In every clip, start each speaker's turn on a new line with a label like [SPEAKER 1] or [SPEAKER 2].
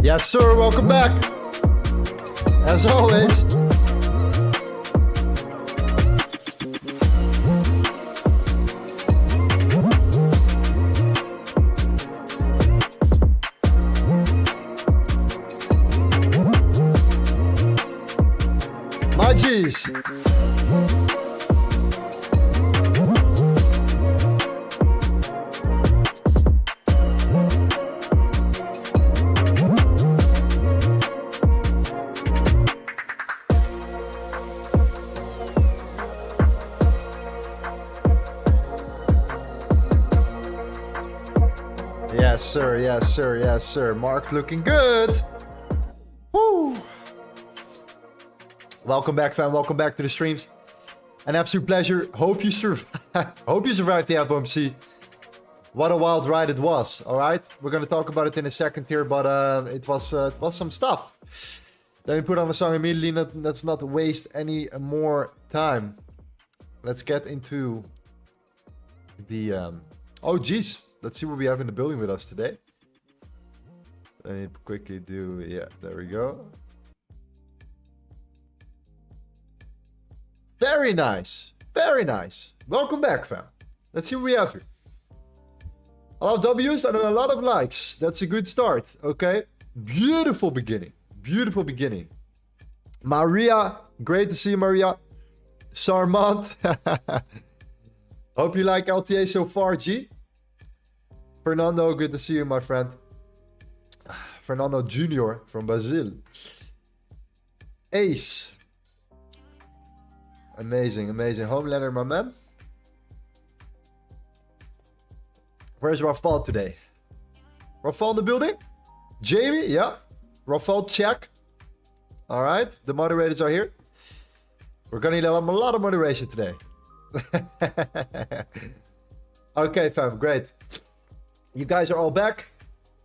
[SPEAKER 1] Yes, sir. Welcome back. As always. Jeez. Yes, sir. Yes, sir. Yes, sir. Mark looking good. Woo. Welcome back, fam. Welcome back to the streams. An absolute pleasure. Hope you survived. Hope you survived the FOMC. What a wild ride it was. All right, we're gonna talk about it in a second here, but it was some stuff. Let me put on the song immediately. Let's not waste any more time. Let's get into the. Oh, geez. Let's see what we have in the building with us today. Let me quickly do. Yeah, there we go. Very nice. Very nice. Welcome back, fam. Let's see what we have here. A lot of W's and a lot of likes. That's a good start, okay? Beautiful beginning. Beautiful beginning. Maria. Great to see you, Maria. Sarmant. Hope you like LTA so far, G. Fernando, good to see you, my friend. Fernando Jr. from Brazil. Ace. Amazing, amazing. Homelander, my man. Where's Rafal today? Rafal in the building? Jamie, yeah. Rafal, check. All right, the moderators are here. We're gonna need a lot of moderation today. Okay, fam, great. You guys are all back.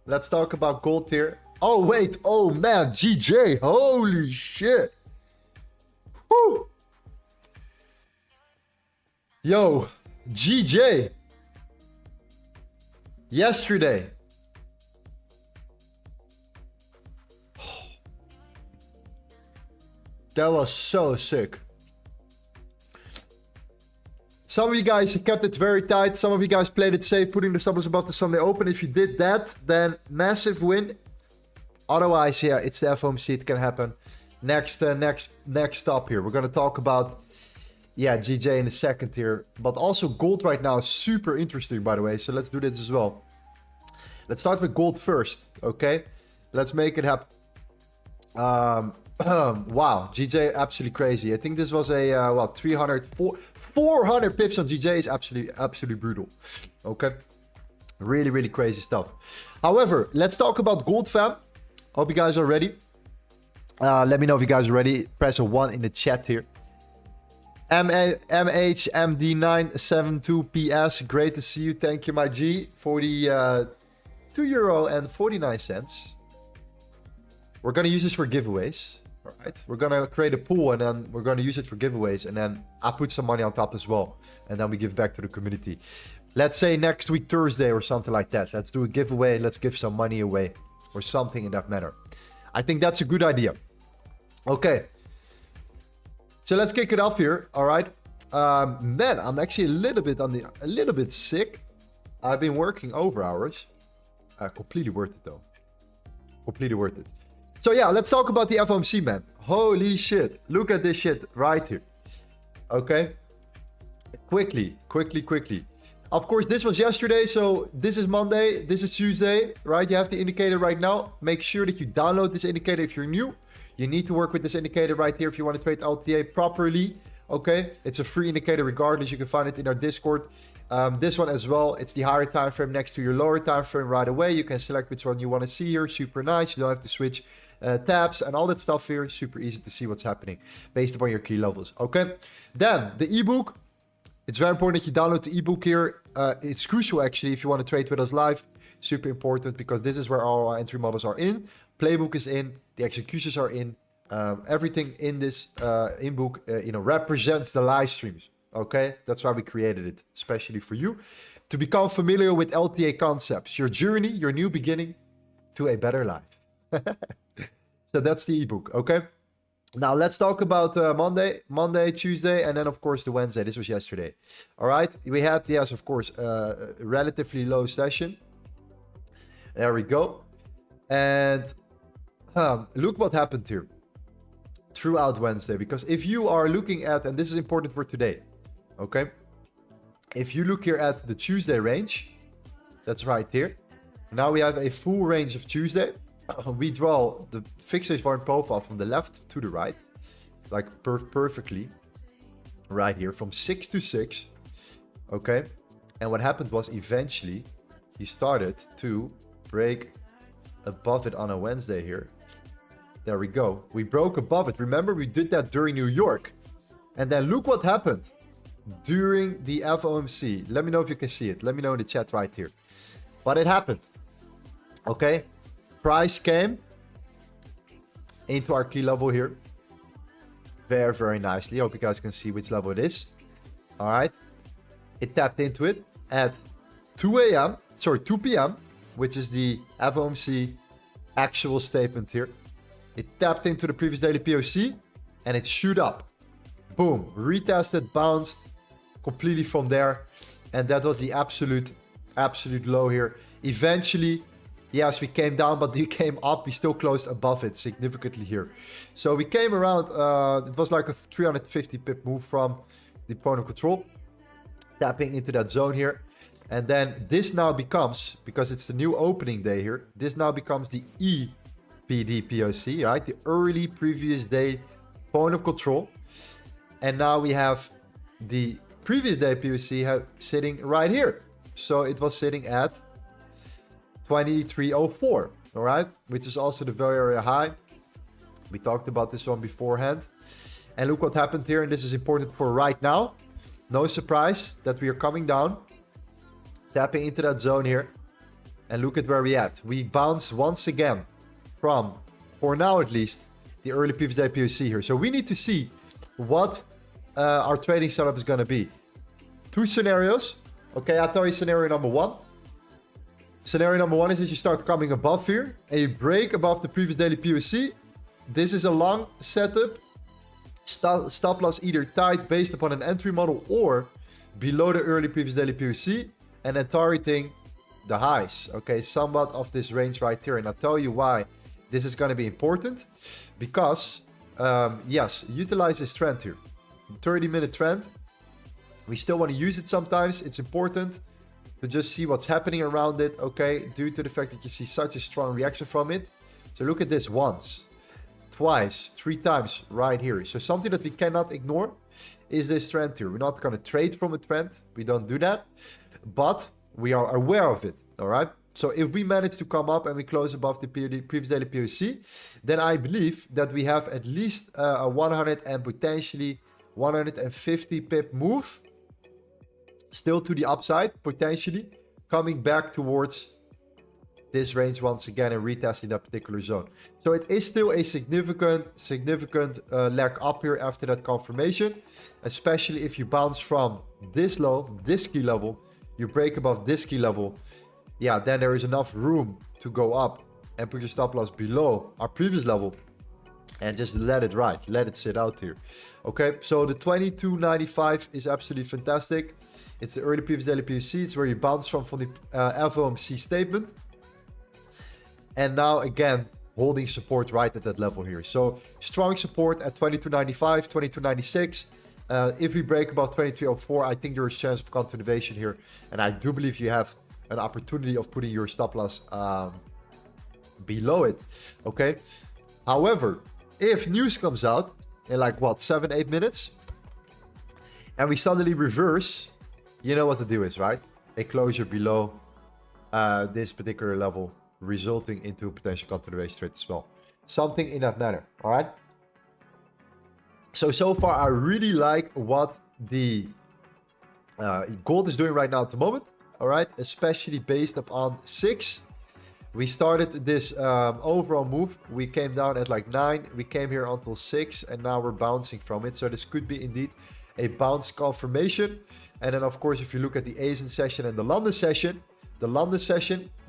[SPEAKER 1] Let's talk about gold here. Oh, wait. Oh, man. GJ. Holy shit. Woo. Yo, GJ. Yesterday. That was so sick. Some of you guys kept it very tight. Some of you guys played it safe, putting the stop loss above the Sunday open. If you did that, then massive win. Otherwise, yeah, it's the FOMC. It can happen. Next stop here. We're going to talk about, yeah, GJ in a second here. But also gold right now is super interesting, by the way. So let's do this as well. Let's start with gold first, okay? Let's make it happen. Wow, GJ absolutely crazy. I think this was a well, 400 pips on GJ is absolutely brutal. Okay, really crazy stuff. However, let's talk about gold, fam. Hope you guys are ready. Let me know if you guys are ready. Press a 1 in the chat here. MHMD972PS, great to see you. Thank you, my G, for the €2.49. We're going to use this for giveaways. All right. We're going to create a pool and then we're going to use it for giveaways. And then I put some money on top as well. And then we give back to the community. Let's say next week, Thursday or something like that. Let's do a giveaway. Let's give some money away or something in that manner. I think that's a good idea. Okay. So let's kick it off here. All right. Man, I'm actually a little bit sick. I've been working over hours. Completely worth it though. Completely worth it. So yeah, let's talk about the FOMC, man. Holy shit. Look at this shit right here. Okay. Quickly. Of course, this was yesterday. So this is Monday. This is Tuesday, right? You have the indicator right now. Make sure that you download this indicator if you're new. You need to work with this indicator right here if you want to trade LTA properly. Okay. It's a free indicator regardless. You can find it in our Discord. This one as well, it's the higher time frame next to your lower time frame right away. You can select which one you want to see here. Super nice. You don't have to switch tabs and all that stuff here. Super easy to see what's happening based upon your key levels. Okay. Then the ebook. It's very important that you download the ebook here. It's crucial actually if you want to trade with us live. Super important because this is where all our entry models are in. Playbook is in. The executions are in. Everything in this ebook, represents the live streams. Okay, that's why we created it, especially for you, to become familiar with LTA concepts, your journey, your new beginning to a better life. So that's the ebook, okay? Now let's talk about Monday, Tuesday, and then of course the Wednesday. This was yesterday. All right, we had, yes, of course, a relatively low session. There we go. And look what happened here. throughout Wednesday. Because if you are looking at, and this is important for today, okay? If you look here at the Tuesday range, that's right here. Now we have a full range of Tuesday. We draw the fixed volume profile from the left to the right, like perfectly, right here, from 6 to 6, okay? And what happened was eventually he started to break above it on a Wednesday here. There we go. We broke above it. Remember, we did that during New York. And then look what happened during the FOMC. Let me know if you can see it. Let me know in the chat right here. But it happened. Okay. Price came into our key level here. Very, very nicely. Hope you guys can see which level it is. All right. It tapped into it at 2 p.m., which is the FOMC actual statement here. It tapped into the previous daily PoC and it shoot up. Boom. Retested, bounced completely from there. And that was the absolute low here. Eventually, yes, we came down, but we came up. We still closed above it significantly here. So we came around, it was like a 350 pip move from the point of control. Tapping into that zone here. And then this now becomes, because it's the new opening day here, this now becomes the EPD PoC, right? The early previous day point of control. And now we have the previous day PoC sitting right here. So it was sitting at 2304, all right? Which is also the very, very high. We talked about this one beforehand. And look what happened here. And this is important for right now. No surprise that we are coming down. Tapping into that zone here. And look at where we at. We bounce once again from, for now at least, the early previous day PoC here. So we need to see what our trading setup is going to be. Two scenarios. Okay, I'll tell you scenario number one. Scenario number one is that you start coming above here. And you break above the previous daily PoC. This is a long setup. Stop loss either tight based upon an entry model or below the early previous daily PoC. And then targeting the highs, okay, somewhat of this range right here. And I'll tell you why this is going to be important. Because, yes, utilize this trend here. 30-minute trend. We still want to use it sometimes. It's important to just see what's happening around it, okay, due to the fact that you see such a strong reaction from it. So look at this once, twice, 3 times right here. So something that we cannot ignore is this trend here. We're not going to trade from a trend. We don't do that. But we are aware of it, all right? So if we manage to come up and we close above the previous daily PoC, then I believe that we have at least a 100 and potentially 150 pip move still to the upside, potentially coming back towards this range once again and retesting that particular zone. So it is still a significant leg up here after that confirmation, especially if you bounce from this low, this key level, you break above this key level, yeah, then there is enough room to go up and put your stop loss below our previous level and just let it ride, let it sit out here. Okay, so the 22.95 is absolutely fantastic. It's the early previous daily PoC. It's where you bounce from the FOMC statement. And now again, holding support right at that level here. So strong support at 22.95, 22.96. If we break above 23.04, I think there is a chance of continuation here. And I do believe you have an opportunity of putting your stop loss below it. Okay. However, if news comes out in like what, 7-8 minutes, and we suddenly reverse, you know what the deal is, right? A closure below this particular level, resulting into a potential continuation trade as well. Something in that manner, all right? So far, I really like what the gold is doing right now at the moment, all right? Especially based upon 6. We started this overall move. We came down at like 9. We came here until 6, and now we're bouncing from it. So this could be indeed a bounce confirmation. And then, of course, if you look at the Asian session and the London session, the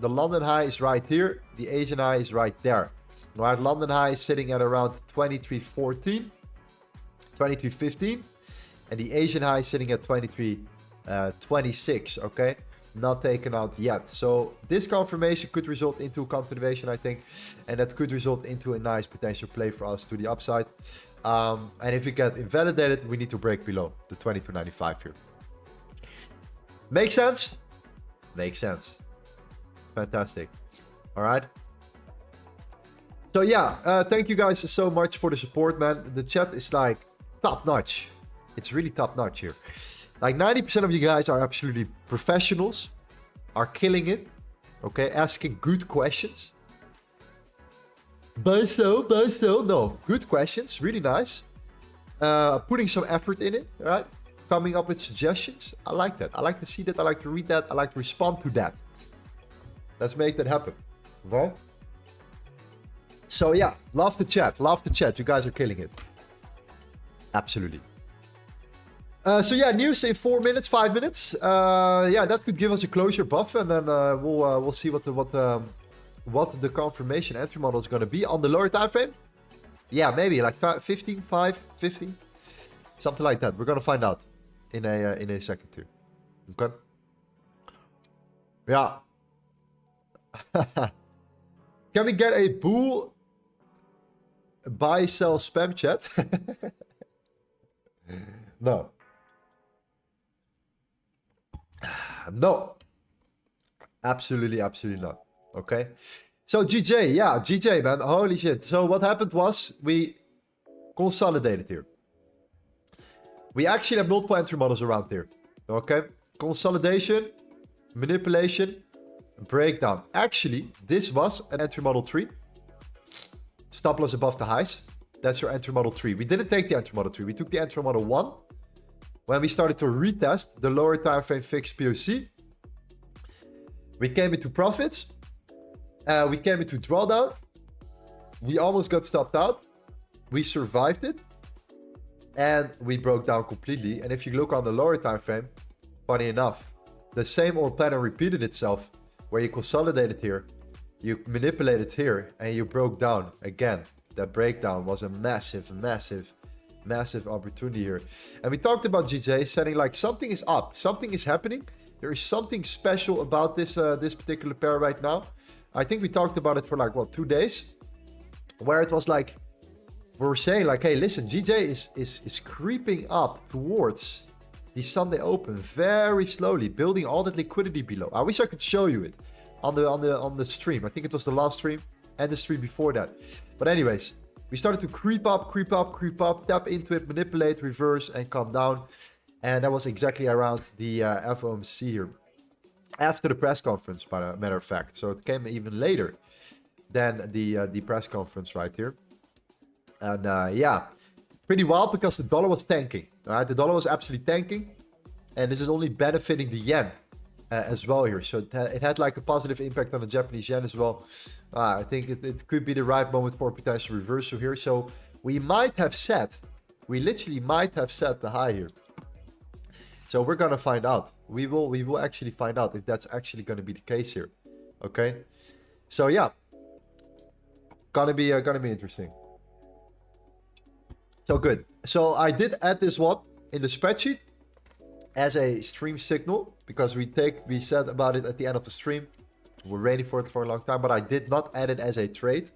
[SPEAKER 1] London high is right here. The Asian high is right there. All right, London high is sitting at around 23.14, 23.15. And the Asian high is sitting at 23.26, okay? not taken out yet. So this confirmation could result into a continuation, I think, and that could result into a nice potential play for us to the upside. And if we get invalidated, we need to break below the 22.95 here. Make sense? Makes sense. Fantastic. All right. So yeah, thank you guys so much for the support, man. The chat is like top notch. It's really top notch here. Like 90% of you guys are absolutely professionals, are killing it, okay, asking good questions. Buy so, no, good questions, really nice. Putting some effort in it, right? Coming up with suggestions. I like that. I like to see that. I like to read that. I like to respond to that. Let's make that happen, okay? So yeah, love the chat. Love the chat. You guys are killing it. Absolutely. So yeah, news in 4 minutes, 5 minutes. Yeah, that could give us a closure buff, and then we'll see what the confirmation entry model is going to be on the lower time frame. Yeah, maybe like 15, 5, 15, something like that. We're going to find out in a second here. Okay. Yeah. Can we get a bull buy sell spam chat? No. No. Absolutely, absolutely not. Okay. So GJ, yeah, GJ, man. Holy shit. So what happened was we consolidated here. We actually have multiple entry models around here. Okay. Consolidation, manipulation, breakdown. Actually, this was an entry model 3. Stop loss above the highs. That's your entry model 3. We didn't take the entry model 3. We took the entry model 1. When we started to retest the lower time frame fixed POC, we came into profits. We came into drawdown. We almost got stopped out. We survived it. And we broke down completely. And if you look on the lower time frame, funny enough, the same old pattern repeated itself, where you consolidated here, you manipulated here, and you broke down again. That breakdown was a massive, massive, massive opportunity here. And we talked about GJ saying like something is up, something is happening. There is something special about this this particular pair right now. I think we talked about it for like, what, 2 days? Where it was like, we were saying like, hey, listen, GJ is creeping up towards the Sunday open very slowly, building all that liquidity below. I wish I could show you it on the stream. I think it was the last stream and the stream before that. But anyways, we started to creep up, tap into it, manipulate, reverse, and come down. And that was exactly around the FOMC here. After the press conference, by a matter of fact. So it came even later than the press conference right here. And yeah, pretty wild because the dollar was tanking. All right, the dollar was absolutely tanking. And this is only benefiting the yen as well here. So it had like a positive impact on the Japanese yen as well. I think it could be the right moment for a potential reversal here. So we might have set, we literally might have set the high here. So we're gonna find out. We will actually find out if that's actually gonna be the case here. Okay. So yeah, gonna be interesting. So good. So I did add this one in the spreadsheet as a stream signal because we said about it at the end of the stream. We're waiting for it for a long time, but I did not add it as a trade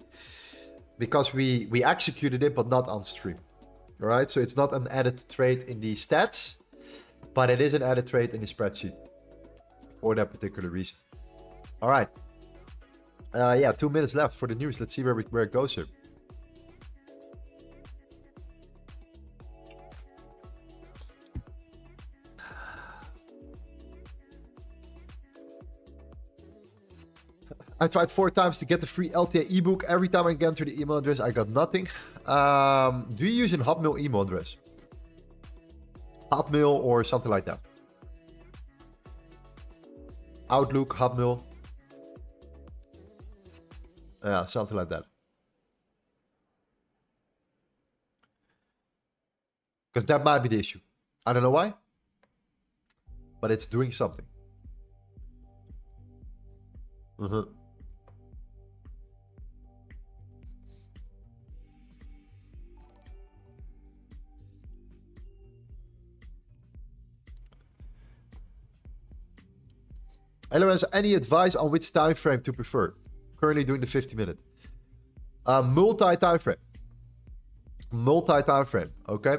[SPEAKER 1] because we executed it, but not on stream. All right. So it's not an added trade in the stats, but it is an added trade in the spreadsheet for that particular reason. All right. Yeah, 2 minutes left for the news. Let's see where it goes here. I tried 4 times to get the free LTA ebook. Every time I enter the email address, I got nothing. Do you use an Hotmail email address? Hotmail or something like that. Outlook, Hotmail. Yeah, something like that. Because that might be the issue. I don't know why, but it's doing something. LOS, any advice on which time frame to prefer? Currently doing the 50-minute. Multi-time frame. Multi-time frame, okay?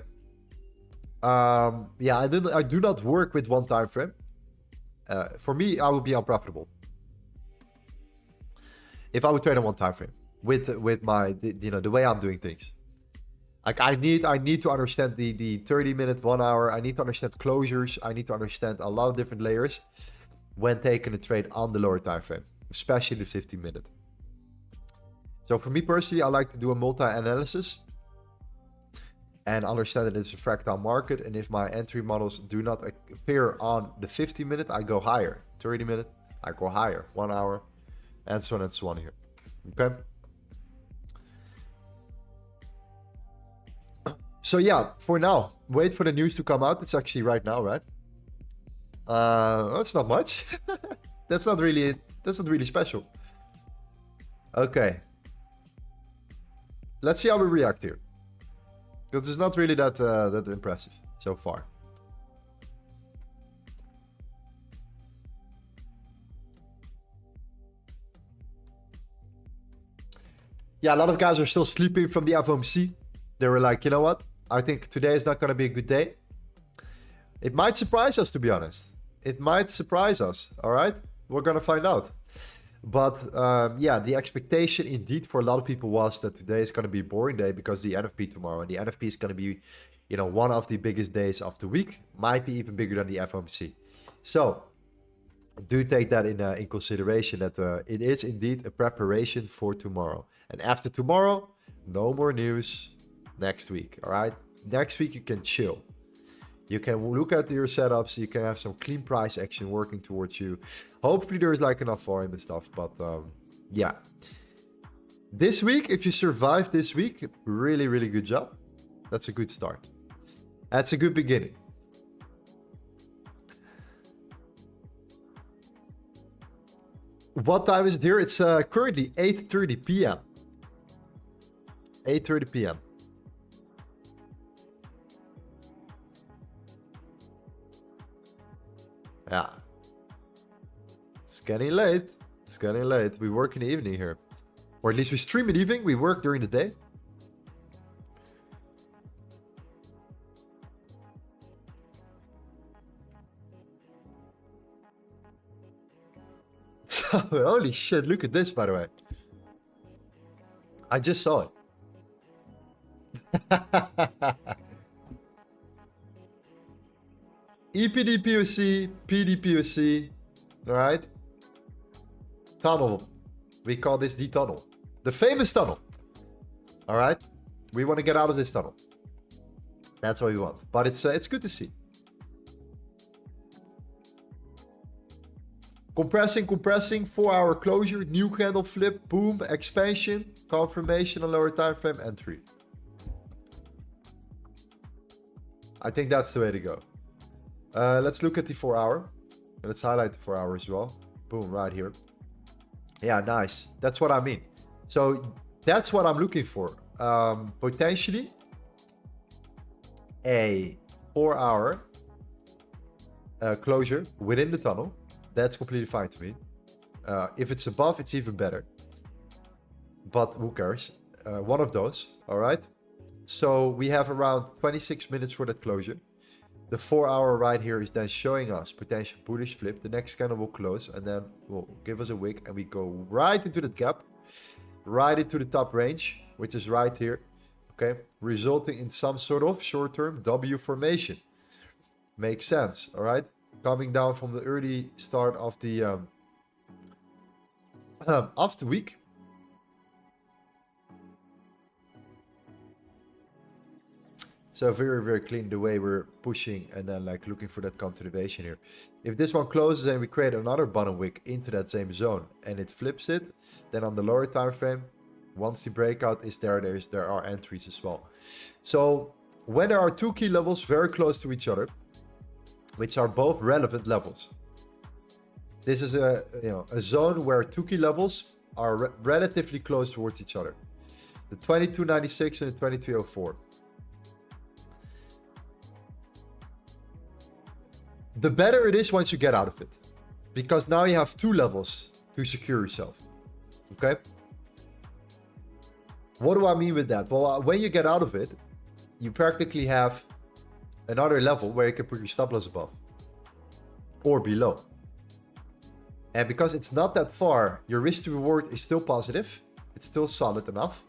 [SPEAKER 1] Yeah, I do not work with one time frame. For me, I would be unprofitable if I would trade on one time frame with my the way I'm doing things. Like I need to understand the 30-minute, 1 hour. I need to understand closures. I need to understand a lot of different layers when taking a trade on the lower time frame, especially the 50-minute. So for me personally, I like to do a multi-analysis and understand that it's a fractal market. And if my entry models do not appear on the 50-minute, I go higher. 30-minute, I go higher. 1 hour, and so on here. Okay. So yeah, for now, wait for the news to come out. It's actually right now, right? That's not much. That's not really special. Okay. Let's see how we react here. Because it's not really that impressive so far. Yeah, a lot of guys are still sleeping from the FOMC. They were like, you know what? I think today is not going to be a good day. It might surprise us, to be honest. It might surprise us, all right? We're going to find out. But yeah, the expectation indeed for a lot of people was that today is going to be a boring day because the NFP tomorrow. And the NFP is going to be, you know, one of the biggest days of the week. Might be even bigger than the FOMC. So do take that in consideration that it is indeed a preparation for tomorrow. And after tomorrow, no more news next week, all right? Next week, you can chill. You can look at your setups. You can have some clean price action working towards you. Hopefully, there's like enough volume and stuff. But yeah, this week, if you survive this week, really, really good job. That's a good start. That's a good beginning. What time is it here? It's currently 8:30 p.m. 8:30 p.m. Yeah. It's getting late. It's getting late. We work in the evening here. Or at least we stream in the evening. We work during the day. Holy shit, look at this, by the way. I just saw it. EPD PoC PD PoC. All right. Tunnel. We call this the tunnel. The famous tunnel. All right. We want to get out of this tunnel. That's what we want. But it's good to see. Compressing. 4-hour closure. New candle flip. Boom. Expansion. Confirmation on lower time frame. Entry. I think that's the way to go. Let's look at the 4-hour. Let's highlight the 4-hour as well. Boom, right here. Yeah, nice. That's what I mean. So that's what I'm looking for. Potentially a 4-hour closure within the tunnel. That's completely fine to me. If it's above, it's even better. But who cares? One of those, all right? So we have around 26 minutes for that closure. The 4-hour right here is then showing us potential bullish flip. The next candle will close and then will give us a wick and we go right into that gap, right into the top range, which is right here, okay? Resulting in some sort of short-term W formation. Makes sense, all right? Coming down from the early start of the week. So very, very clean the way we're pushing and then like looking for that continuation here. If this one closes and we create another bottom wick into that same zone and it flips it, then on the lower time frame, once the breakout is there, there are entries as well. So when there are two key levels very close to each other, which are both relevant levels, this is a zone where two key levels are relatively close towards each other. The 2296 and the 2304. The better it is once you get out of it. Because now you have 2 levels to secure yourself. Okay? What do I mean with that? Well, when you get out of it, you practically have another level where you can put your stop loss above or below. And because it's not that far, your risk to reward is still positive. It's still solid enough.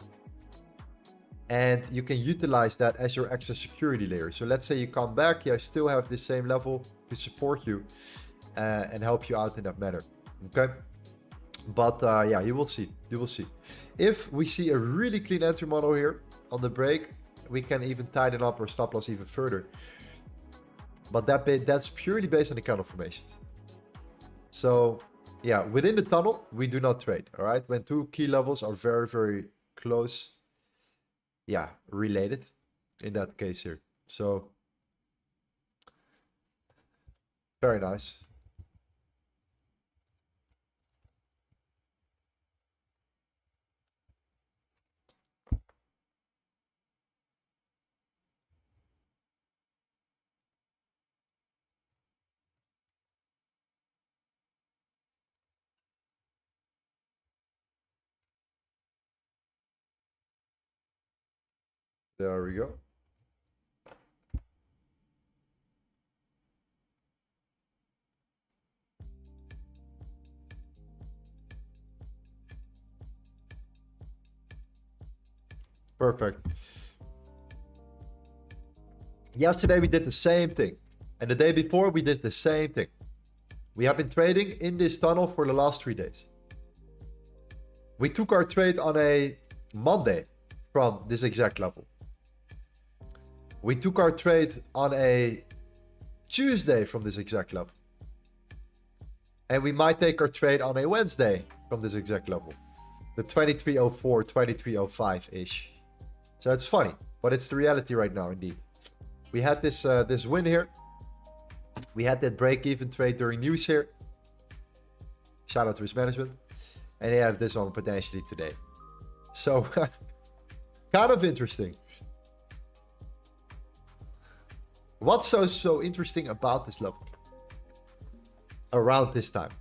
[SPEAKER 1] And you can utilize that as your extra security layer. So let's say you come back, you still have the same level to support you and help you out in that manner. Okay? But yeah, you will see. You will see. If we see a really clean entry model here on the break, we can even tighten up our stop loss even further. But that's purely based on the candle formations. So yeah, within the tunnel, we do not trade. All right, when 2 key levels are very, very close, yeah, related in that case here. So very nice. There we go. Perfect. Yesterday we did the same thing. And the day before we did the same thing. We have been trading in this tunnel for the last 3 days. We took our trade on a Monday from this exact level. We took our trade on a Tuesday from this exact level. And we might take our trade on a Wednesday from this exact level. The 2304, 2305-ish. So it's funny, but it's the reality right now indeed. We had this this win here. We had that break-even trade during news here. Shout out to risk management. And they have this one potentially today. So, kind of interesting. What's so interesting about this level? Around this time.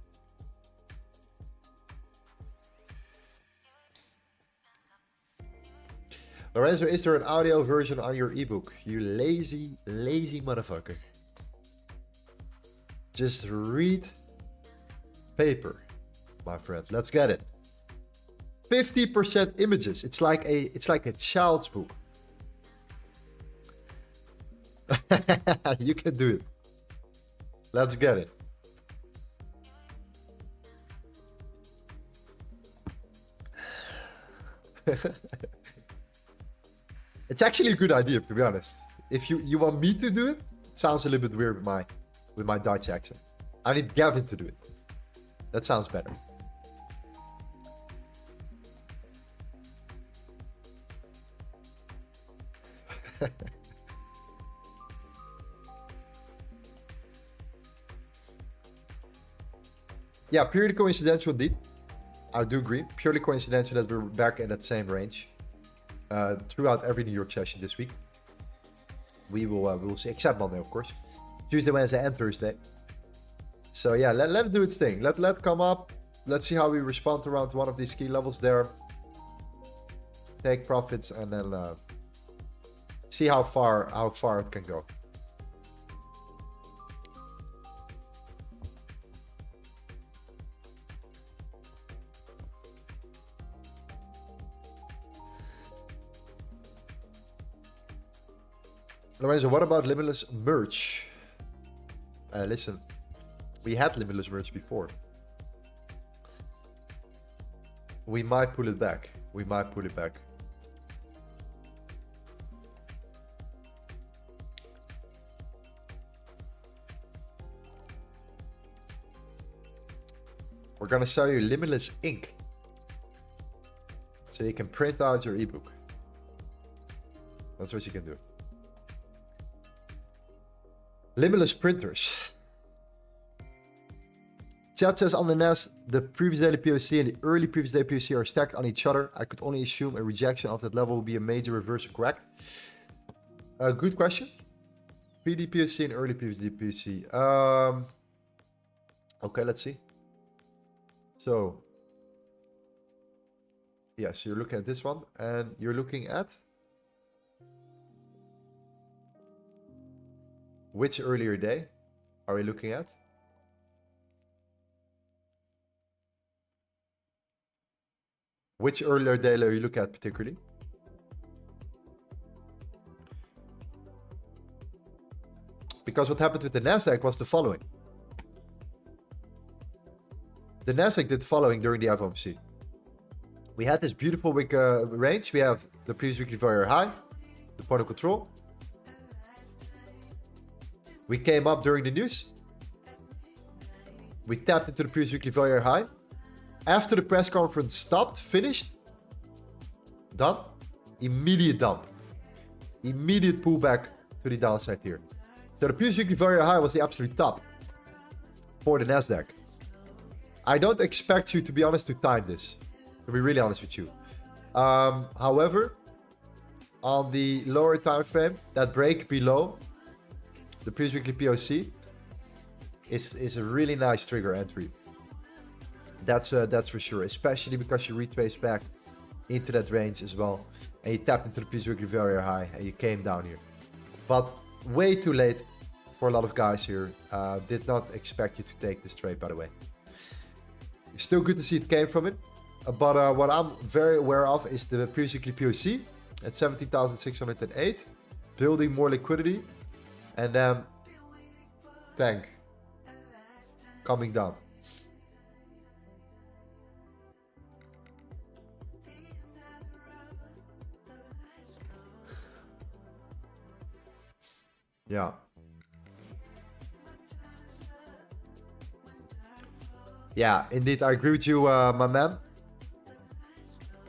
[SPEAKER 1] Lorenzo, is there an audio version on your ebook? You lazy, lazy motherfucker. Just read paper, my friend. Let's get it. 50% images. It's like a child's book. You can do it. Let's get it. It's actually a good idea, to be honest. If you want me to do it, it sounds a little bit weird with my Dutch accent. I need Gavin to do it. That sounds better. Yeah, purely coincidental indeed. I do agree. Purely coincidental that we're back in that same range. Throughout every New York session this week. We will see, except Monday, of course. Tuesday, Wednesday, and Thursday. So yeah, let it do its thing. Let it come up. Let's see how we respond around one of these key levels there. Take profits and then see how far it can go. Lorenzo, what about limitless merge? Listen, we had limitless merge before. We might pull it back. We might pull it back. We're gonna sell you limitless ink. So you can print out your ebook. That's what you can do. Limitless printers. Chat says on the NAS, the previous daily PoC and the early previous day PoC are stacked on each other. I could only assume a rejection of that level will be a major reversal, correct? Good question. PD PoC and early previous day PoC. Okay, let's see. So, yes, you're looking at this one, and you're looking at which earlier day are we looking at? Which earlier day are you looking at particularly? Because what happened with the Nasdaq was the following. The Nasdaq did the following during the FOMC. We had this beautiful week range. We have the previous weekly very high, the point of control. We came up during the news. We tapped into the previous weekly very high. After the press conference stopped, finished, done, immediate dump. Immediate pullback to the downside here. So the previous weekly very high was the absolute top for the Nasdaq. I don't expect you, to be honest, to time this. To be really honest with you. However, on the lower time frame, that break below the previous weekly POC is a really nice trigger entry. That's for sure, especially because you retrace back into that range as well, and you tapped into the previous weekly very high, and you came down here. But way too late for a lot of guys here. Did not expect you to take this trade, by the way. Still good to see it came from it. But what I'm very aware of is the previous weekly POC at 17,608, building more liquidity, and then tank coming down. Yeah. Yeah, indeed, I agree with you, my man.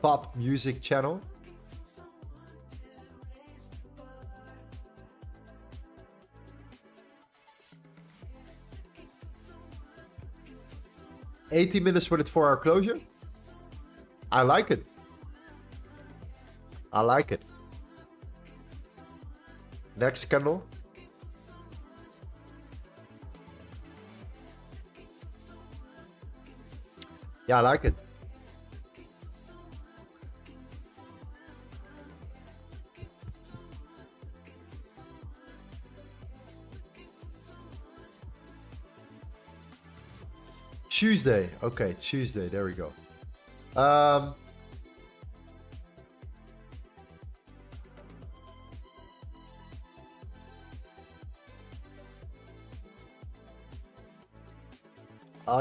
[SPEAKER 1] Pop music channel. $80 minutes for the 4-hour closure. I like it. I like it. Next candle. Yeah, I like it. Tuesday. Okay, Tuesday. There we go.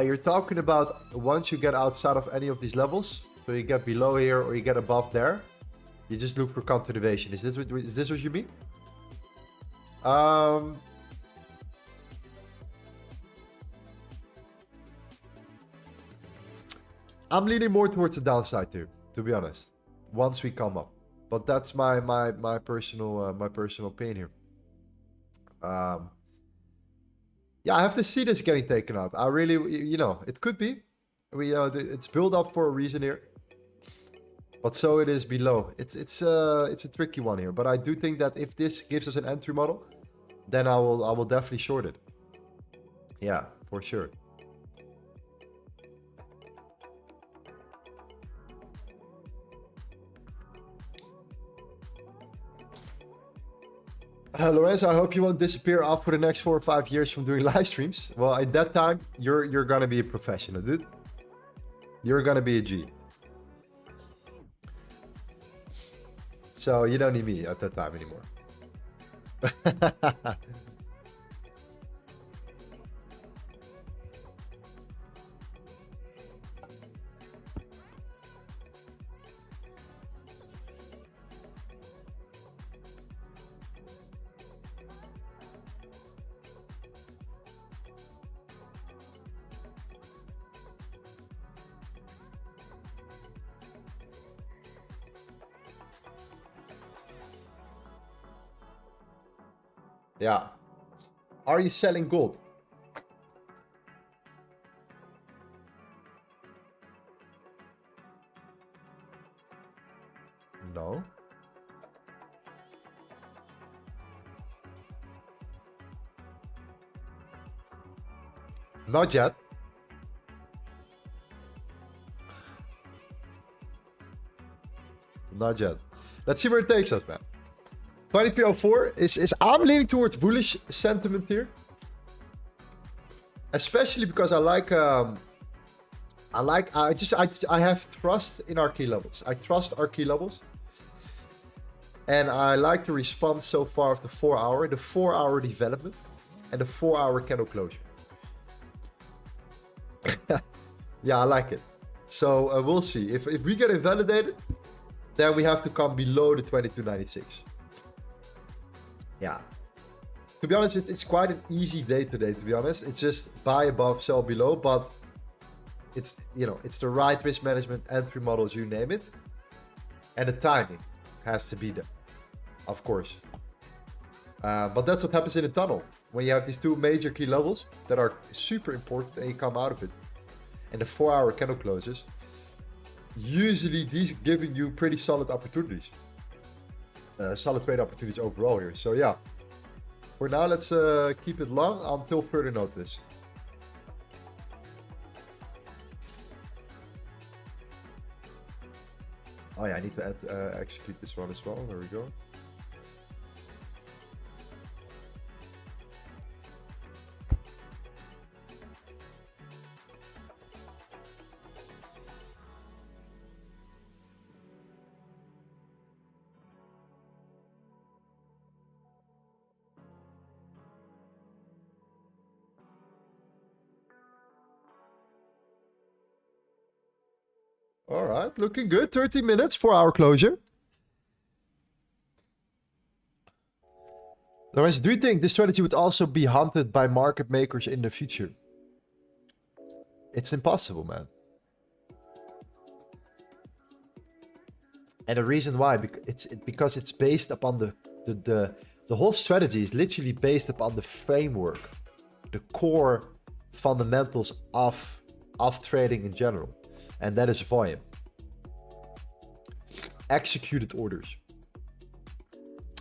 [SPEAKER 1] You're talking about once you get outside of any of these levels, so you get below here or you get above there, you just look for continuation. Is this what you mean? I'm leaning more towards the downside here, to be honest. Once we come up, but that's my personal opinion here. Yeah, I have to see this getting taken out. I really, you know, it could be. It's built up for a reason here, but so it is below. It's a tricky one here, but I do think that if this gives us an entry model, then I will definitely short it. Yeah, for sure. Lorenzo, I hope you won't disappear off for the next 4 or 5 years from doing live streams. Well, at that time, you're gonna be a professional, dude. You're gonna be a G. So you don't need me at that time anymore. Yeah. Are you selling gold? No. Not yet. Not yet. Let's see where it takes us, man. 2304 is I'm leaning towards bullish sentiment here. Especially because I have trust in our key levels. I trust our key levels. And I like the response so far of the 4 hour, the 4 hour development, and the 4 hour candle closure. Yeah, I like it. So we'll see. If we get invalidated, then we have to come below the 2296. Yeah. To be honest, it's quite an easy day today, to be honest. It's just buy above, sell below, but it's, you know, it's the right risk management, entry models, you name it. And the timing has to be there, of course. But that's what happens in a tunnel. When you have these two major key levels that are super important and you come out of it. And the 4 hour candle closes, usually these giving you pretty solid opportunities. Solid trade opportunities overall here. So yeah, for now, let's keep it long until further notice. Oh yeah, I need to execute this one as well. There we go. All right, looking good. 30 minutes for our closure. Lorenz, do you think this strategy would also be hunted by market makers in the future? It's impossible, man. And the reason why, because it's based upon the whole strategy is literally based upon the framework, the core fundamentals of trading in general. And that is volume. Executed orders.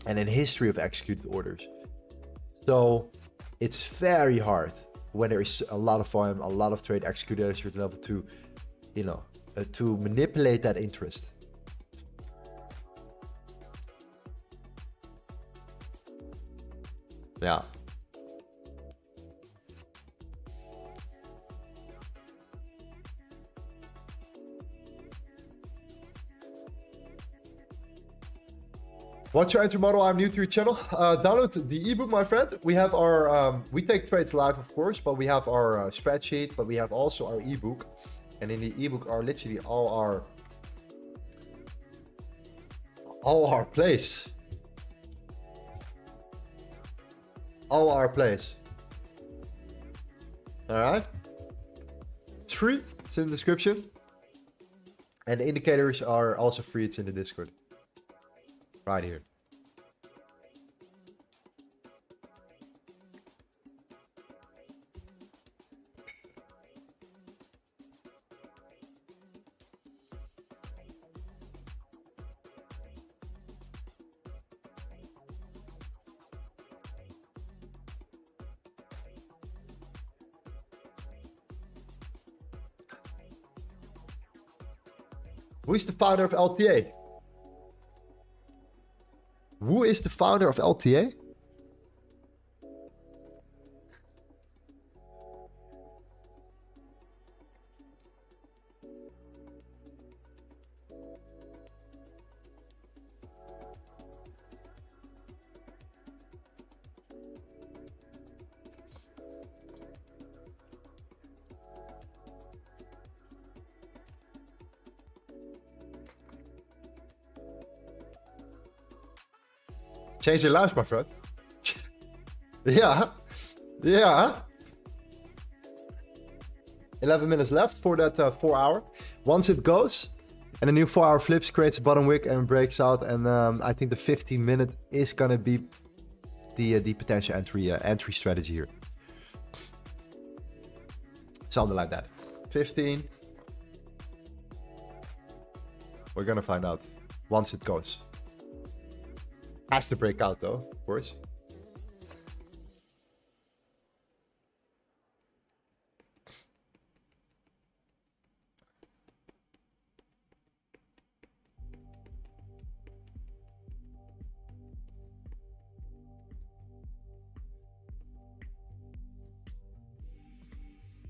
[SPEAKER 1] And in history of executed orders. So it's very hard when there is a lot of volume, a lot of trade executed at a certain level to, you know, to manipulate that interest. Yeah. What's your entry model? I'm new to your channel. Download the ebook, my friend. We have our, we take trades live, of course, but we have our spreadsheet, but we have also our ebook. And in the ebook are literally all our plays. All our plays. All right. It's free. It's in the description. And the indicators are also free. It's in the Discord. Right here. Who is the founder of LTA? Who is the founder of LTA? Change your lives, my friend. Yeah. Yeah. 11 minutes left for that 4 hour. Once it goes and the new 4 hour flips, creates a bottom wick and breaks out. And I think the 15-minute is going to be the potential entry strategy here. Something like that. 15. We're going to find out once it goes. Has to break out though, of course.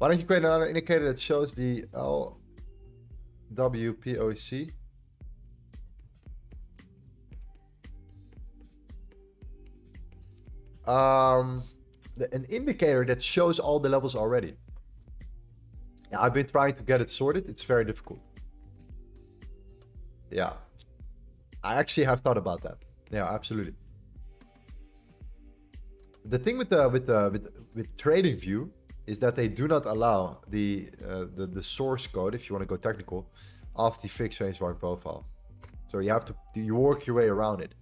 [SPEAKER 1] Why don't you create another indicator that shows the CW PoC? An indicator that shows all the levels already. Yeah, I've been trying to get it sorted. It's very difficult. Yeah, I actually have thought about that. Yeah, absolutely. The thing with TradingView is that they do not allow the source code, if you want to go technical, of the fixed range volume profile. So you work your way around it.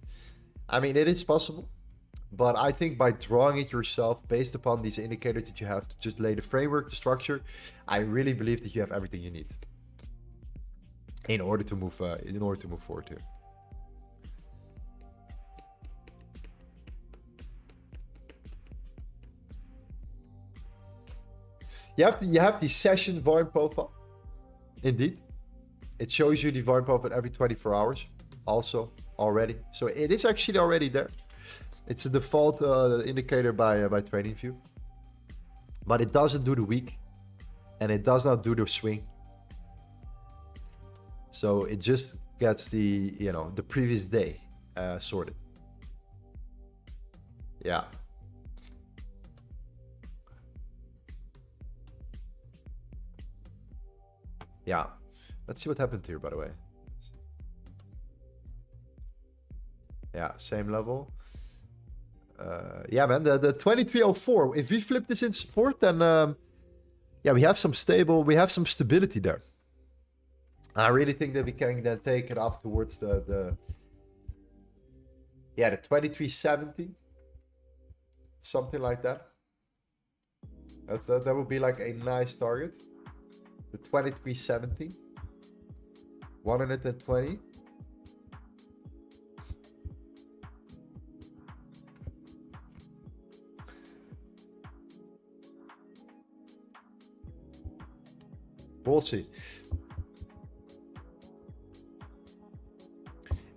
[SPEAKER 1] I mean, it is possible, but I think by drawing it yourself based upon these indicators that you have to just lay the framework, the structure, I really believe that you have everything you need in order to move forward here. You have the session volume profile. Indeed, it shows you the volume profile every 24 hours also already. So it is actually already there. It's a default indicator by TradingView, but it doesn't do the week, and it does not do the swing. So it just gets the the previous day sorted. Yeah. Yeah. Let's see what happened here, by the way. Yeah, same level. Yeah, man, the 2304. If we flip this in support, then yeah, we have some stability there. I really think that we can then take it up towards the 2370, something like that. That would be like a nice target. The 2370, 120. We'll see.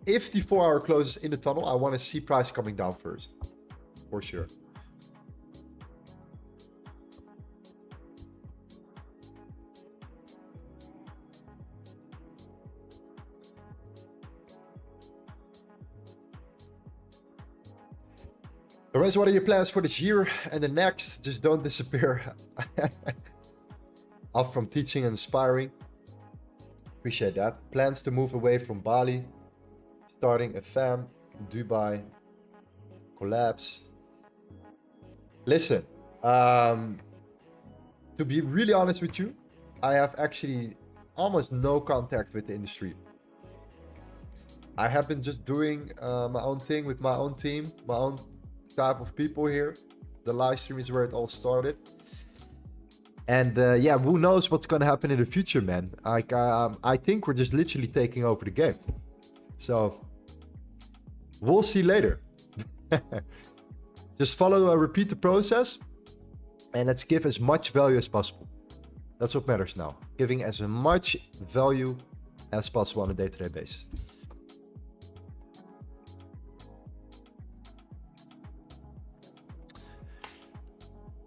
[SPEAKER 1] If the 4-hour closes in the tunnel, I want to see price coming down first, for sure. Lorenzo, what are your plans for this year and the next? Just don't disappear. Off from teaching and inspiring. Appreciate that. Plans to move away from Bali. Starting a fam in Dubai. Collapse. Listen, to be really honest with you, I have actually almost no contact with the industry. I have been just doing my own thing with my own team, my own type of people here. The live stream is where it all started. And yeah, who knows what's going to happen in the future, man. I think we're just literally taking over the game. So we'll see later. Just repeat the process, and let's give as much value as possible. That's what matters now. Giving as much value as possible on a day-to-day basis.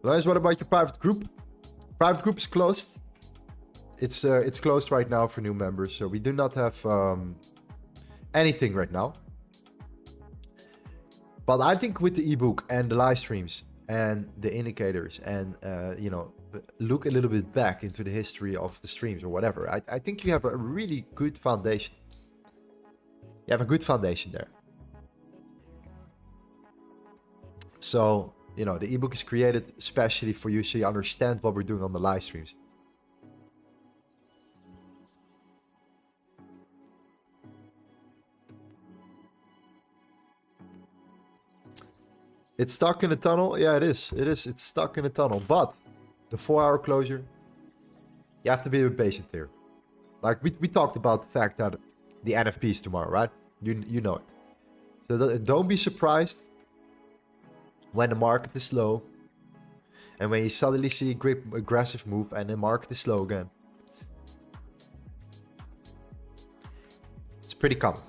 [SPEAKER 1] Lois, what about your private group? Private group is closed. It's closed right now for new members, so we do not have anything right now. But I think with the ebook and the live streams and the indicators and you know, look a little bit back into the history of the streams or whatever, I think you have a really good foundation. You have a good foundation there. So, you know, the ebook is created especially for you, so you understand what we're doing on the live streams. It's stuck in a tunnel. Yeah, it is. It's stuck in a tunnel. But the 4-hour closure, you have to be a bit patient here. Like we talked about the fact that the NFP is tomorrow, right? You know it. So don't be surprised when the market is slow and when you suddenly see a aggressive move and the market is slow again. It's pretty common.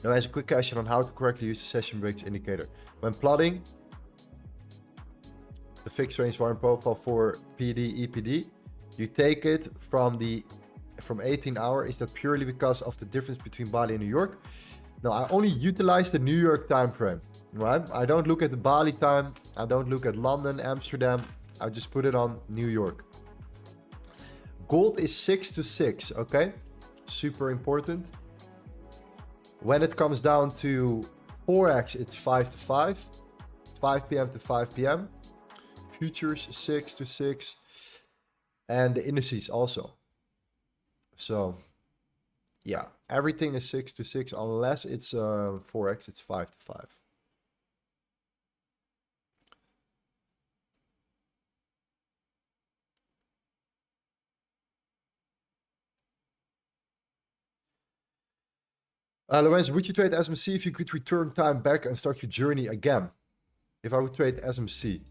[SPEAKER 1] Now, as a quick question on how to correctly use the session breaks indicator. When plotting the fixed range volume profile for PD, EPD, you take it from 18 hour. Is that purely because of the difference between Bali and New York? No, I only utilize the New York time frame, right? I don't look at the Bali time. I don't look at London, Amsterdam. I just put it on New York. Gold is 6 to 6, okay? Super important. When it comes down to Forex, it's 5 to 5, 5 p.m. to 5 p.m. Futures 6 to 6, and the indices also. So yeah, everything is 6 to 6 unless it's Forex, it's 5 to 5. Lorenzo, would you trade SMC if you could return time back and start your journey again? If I would trade SMC,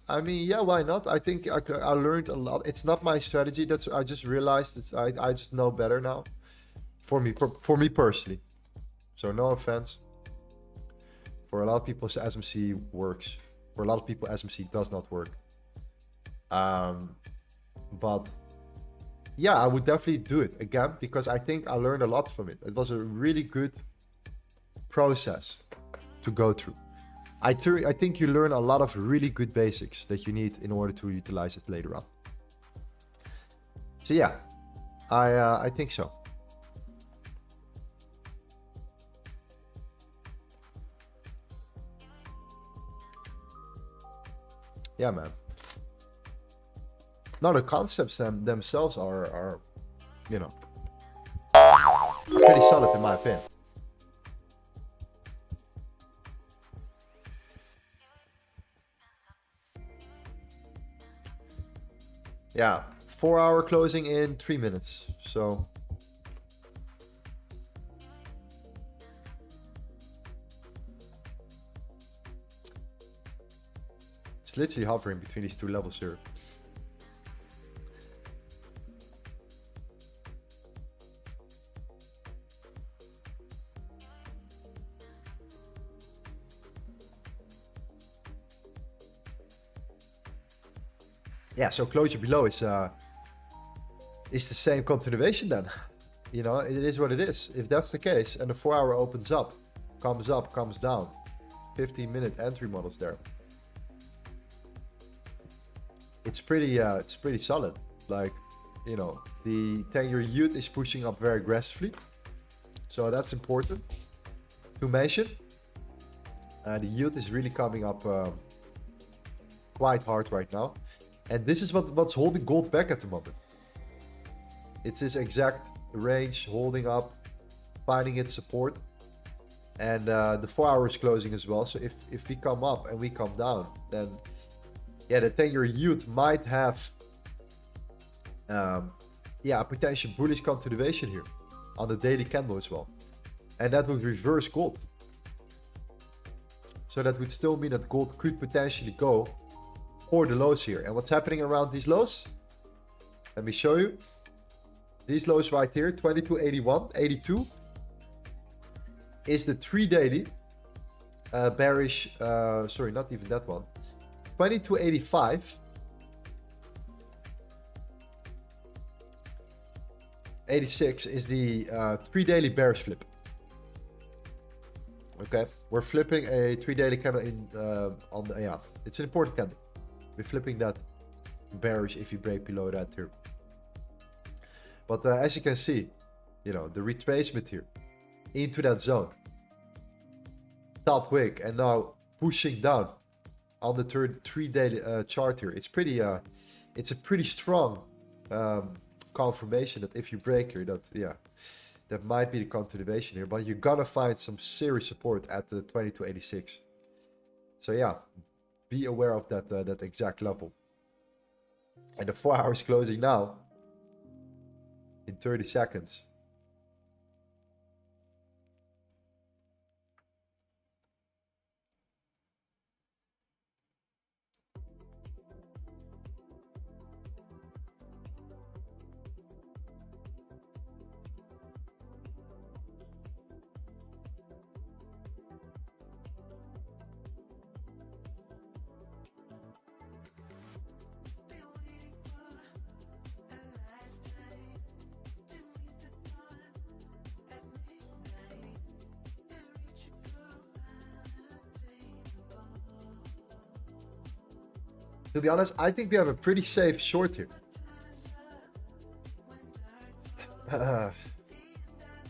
[SPEAKER 1] I mean, yeah, why not? I think I learned a lot. It's not my strategy. That's I just realized. I just know better now. For me personally. So no offense. For a lot of people, SMC works. For a lot of people, SMC does not work. But yeah, I would definitely do it again because I think I learned a lot from it. It was a really good process to go through. I think you learn a lot of really good basics that you need in order to utilize it later on. So yeah, I think so. Yeah, man. No, the concepts themselves are, you know, pretty solid in my opinion. Yeah, 4-hour closing in 3 minutes. So it's literally hovering between these two levels here. Yeah, so closure below is the same continuation then. You know, it is what it is. If that's the case, and the 4-hour opens up, comes down, 15-minute entry models there. It's pretty solid. Like, you know, the 10-year yield is pushing up very aggressively, so that's important to mention. The yield is really coming up quite hard right now. And this is what's holding gold back at the moment. It's this exact range holding up, finding its support. And the 4-hour is closing as well. So if we come up and we come down, then yeah, the 10-year yield might have a potential bullish continuation here on the daily candle as well. And that would reverse gold. So that would still mean that gold could potentially go for the lows here. And what's happening around these lows? Let me show you. These lows right here, 2281, 82, is the 3 daily bearish, sorry, not even that one. 2285, 86 is the 3 daily bearish flip. Okay, we're flipping a 3 daily candle in on the, yeah, it's an important candle. We're flipping that bearish if you break below that here. But as you can see, you know, the retracement here into that zone, top wick, and now pushing down on the 3 daily chart here. It's a pretty strong confirmation that if you break here, that might be the continuation here. But you're gonna find some serious support at the 2286. So yeah, be aware of that exact level. And the 4 hours closing now in 30 seconds. To be honest, I think we have a pretty safe short here.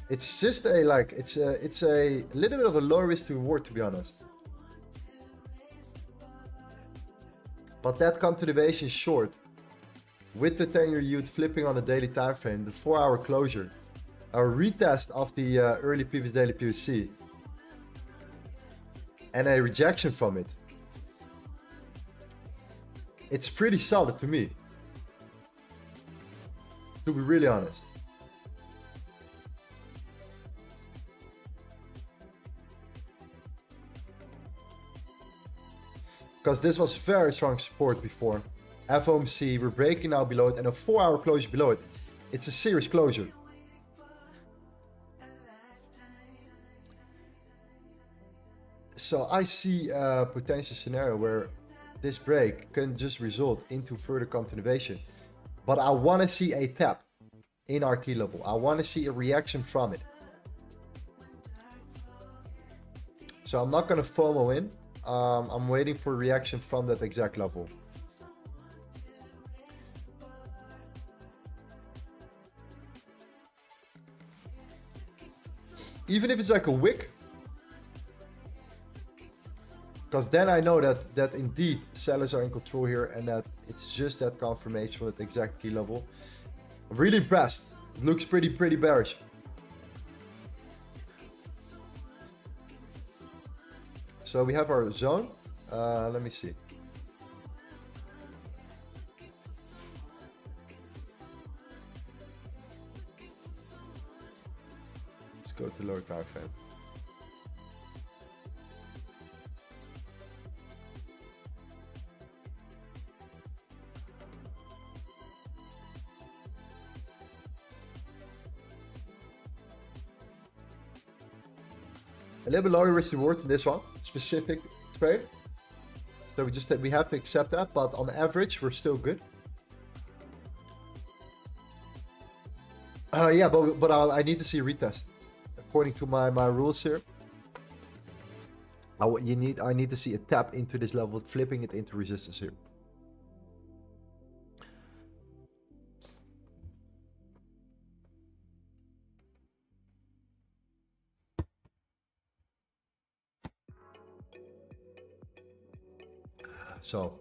[SPEAKER 1] It's just a like it's a little bit of a low risk to reward, to be honest. But that continuation short with the 10-year yield flipping on a daily time frame, the 4-hour closure, a retest of the early previous daily PoC, and a rejection from it. It's pretty solid to me, to be really honest. Because this was very strong support before. FOMC, we're breaking now below it, and a 4-hour closure below it. It's a serious closure. So I see a potential scenario where this break can just result into further continuation. But I want to see a tap in our key level. I want to see a reaction from it. So I'm not going to FOMO in. I'm waiting for a reaction from that exact level. Even if it's like a wick, because then I know that indeed sellers are in control here, and that it's just that confirmation for that exact key level. I'm really impressed. It looks pretty bearish. So we have our zone. Let me see. Let's go to lower time frame. A little bit lower risk reward in this one specific trade, so we have to accept that, but on average we're still good. Yeah, but I need to see a retest according to my rules here. I need to see a tap into this level, flipping it into resistance here. So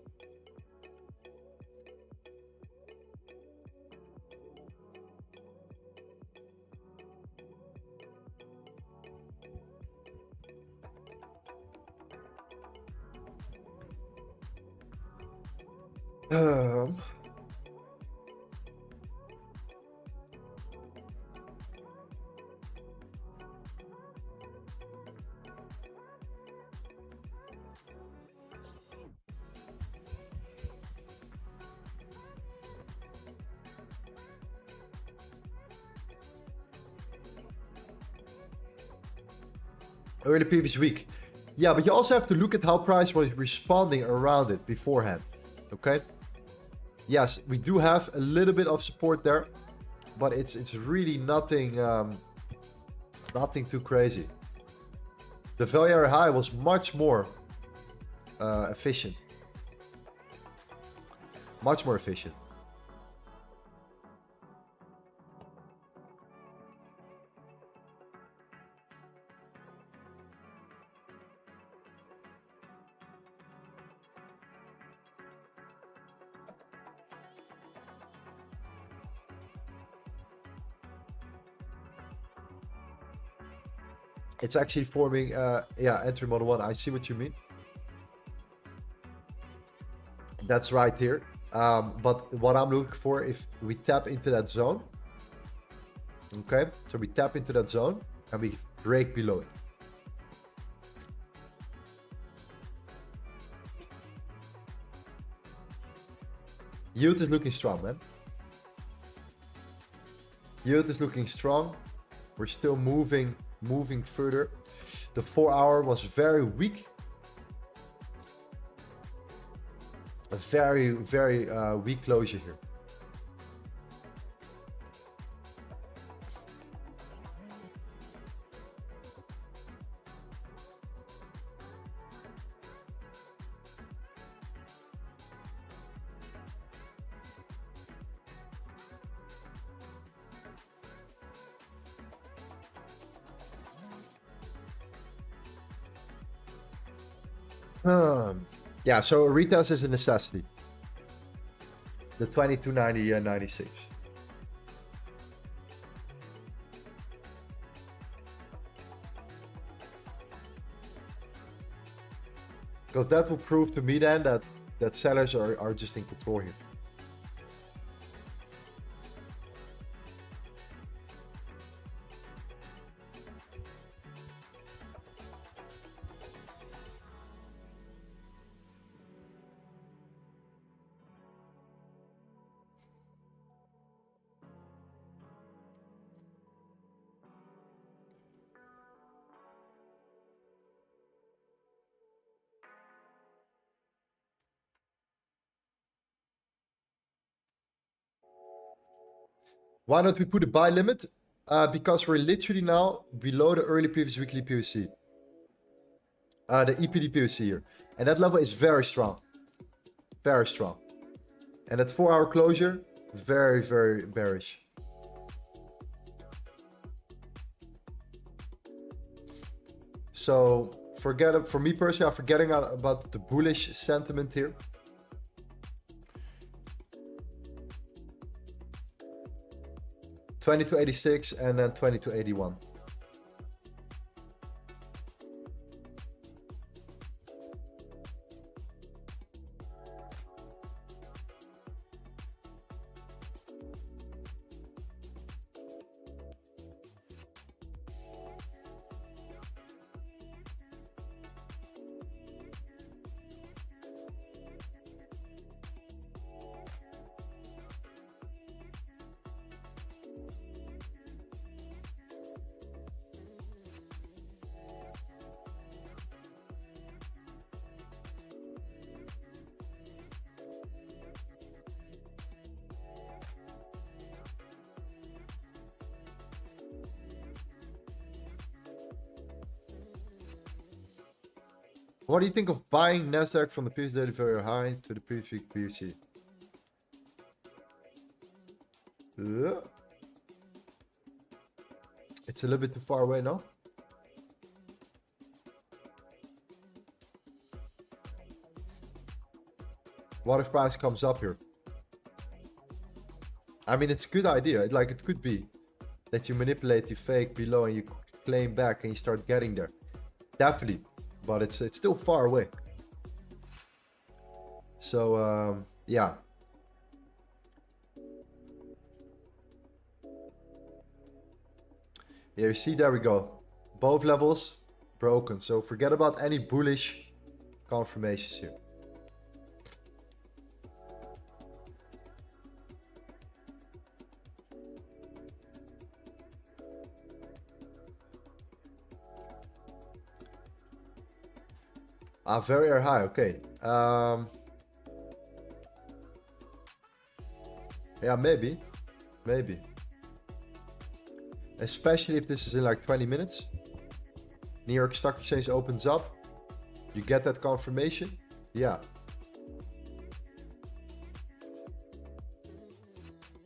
[SPEAKER 1] early previous week. Yeah, but you also have to look at how price was responding around it beforehand. Okay. Yes, we do have a little bit of support there, but it's really nothing nothing too crazy. The value area high was much more efficient. Much more efficient. It's actually forming, yeah, entry model 1. I see what you mean. That's right here. But what I'm looking for, if we tap into that zone, okay, so we tap into that zone and we break below it. Yield is looking strong, man. Yield is looking strong. We're still moving further. The 4-hour was very weak. A very weak closure here. Yeah, so a retest is a necessity. The 2290 and 96. Because that will prove to me then that sellers are just in control here. Why don't we put a buy limit? Because we're literally now below the early previous weekly POC. The EPD PoC here. And that level is very strong. Very strong. And at 4-hour closure, very, very bearish. So for me personally, I'm forgetting about the bullish sentiment here. $22.86 and then $22.81. What do you think of buying Nasdaq from the previous daily very high to the previous week POC? It's a little bit too far away now. What if price comes up here? I mean, it's a good idea. Like, it could be that you manipulate, you fake below, and you claim back, and you start getting there. Definitely, but it's still far away. So yeah. Yeah, you see, there we go. Both levels broken. So forget about any bullish confirmations here. Very high. Okay. Yeah, maybe. Especially if this is in like 20 minutes. New York Stock Exchange opens up. You get that confirmation. Yeah.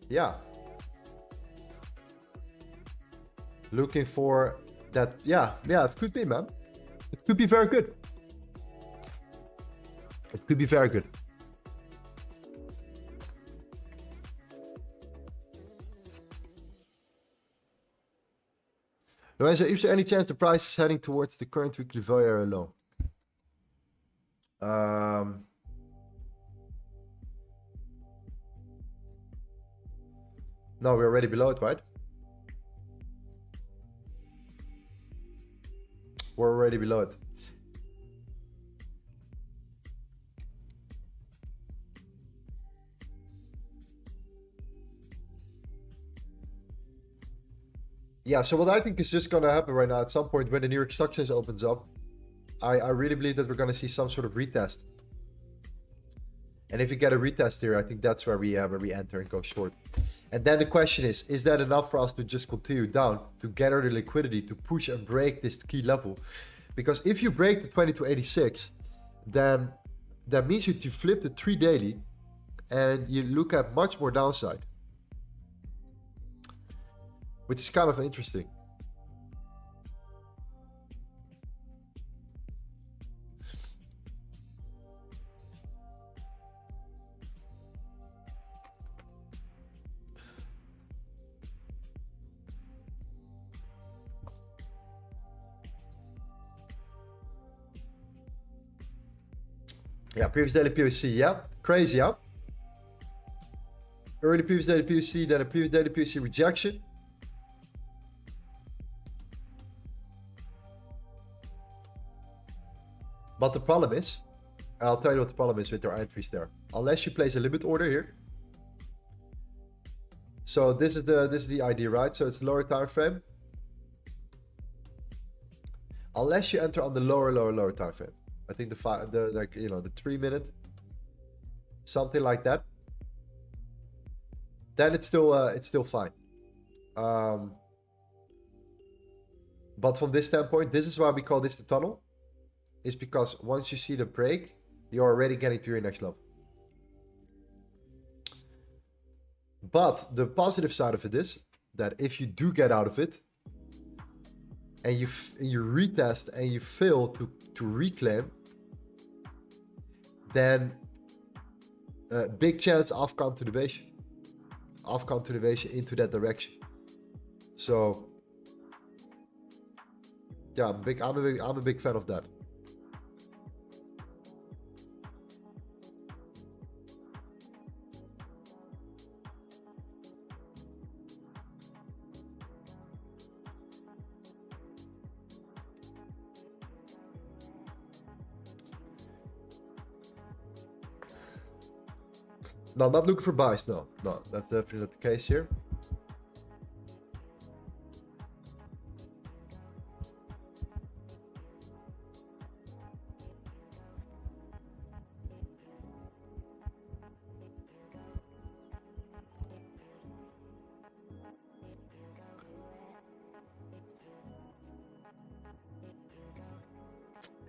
[SPEAKER 1] Yeah. Looking for that. Yeah, it could be, man. It could be very good. It could be very good. Lorenzo, is there any chance the price is heading towards the current weekly value area low? No, we're already below it, right? We're already below it. Yeah, so what I think is just going to happen right now at some point when the New York Stock Exchange opens up, I really believe that we're going to see some sort of retest. And if you get a retest here, I think that's where we enter and go short. And then the question is that enough for us to just continue down, to gather the liquidity, to push and break this key level? Because if you break the 2286, then that means that you flip the 3 daily and you look at much more downside, which is kind of interesting. Yeah, previous daily POC, yeah. Crazy, yeah. Early previous daily POC, then a previous daily POC rejection. But the problem is, I'll tell you what the problem is with their entries there. Unless you place a limit order here. So this is the idea, right? So it's lower time frame. Unless you enter on the lower time frame. I think the 3 minute, something like that. Then it's still fine. But from this standpoint, this is why we call this the tunnel. Is because once you see the break, you're already getting to your next level. But the positive side of it is that if you do get out of it and you retest and you fail to reclaim, then big chance of continuation into that direction. So yeah, I'm a big fan of that. No, I'm not looking for buys. No, that's definitely not the case here.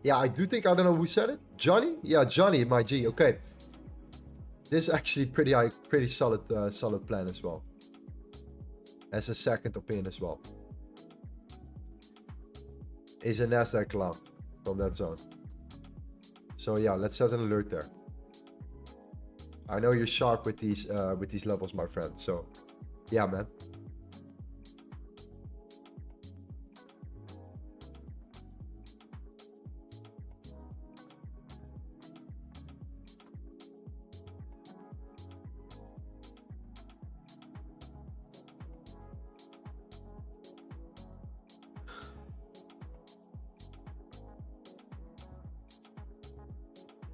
[SPEAKER 1] Yeah, I do think, I don't know who said it. Johnny? Yeah, Johnny, my G. Okay. This is actually pretty solid plan as well. As a second opinion as well. Is a Nasdaq clown from that zone. So yeah, let's set an alert there. I know you're sharp with these levels, my friend. So yeah, man.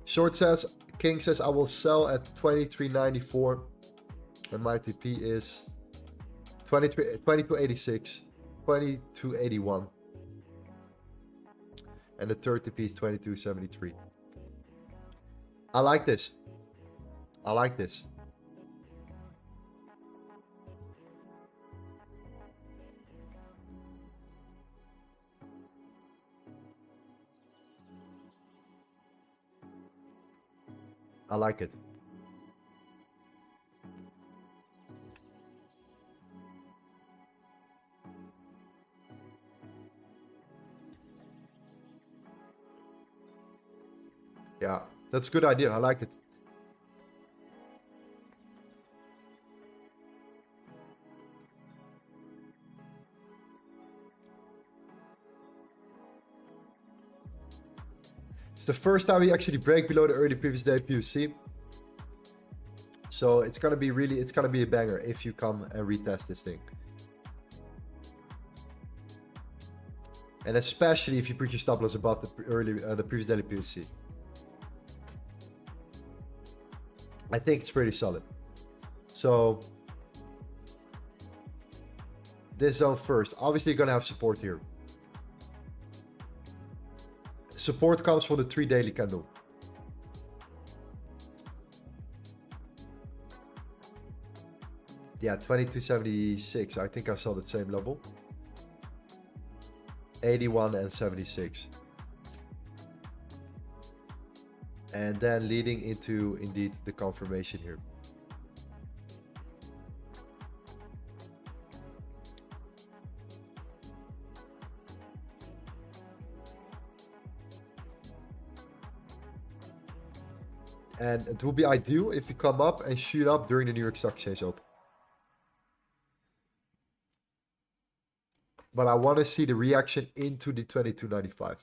[SPEAKER 1] Short says, King says, I will sell at 23.94 and my TP is 22.86, 22.81, and the third TP is 22.73. I like this. I like this. I like it. Yeah, that's a good idea. I like it. It's the first time we actually break below the early previous day POC. So it's gonna be a banger if you come and retest this thing. And especially if you put your stop loss above the previous daily POC. I think it's pretty solid. So this zone first. Obviously you're gonna have support here. Support comes from the 3 daily candle. Yeah, 22.76. I think I saw the same level. 81 and 76. And then leading into indeed the confirmation here. And it will be ideal if you come up and shoot up during the New York Stock Exchange Open. But I want to see the reaction into the 22.95.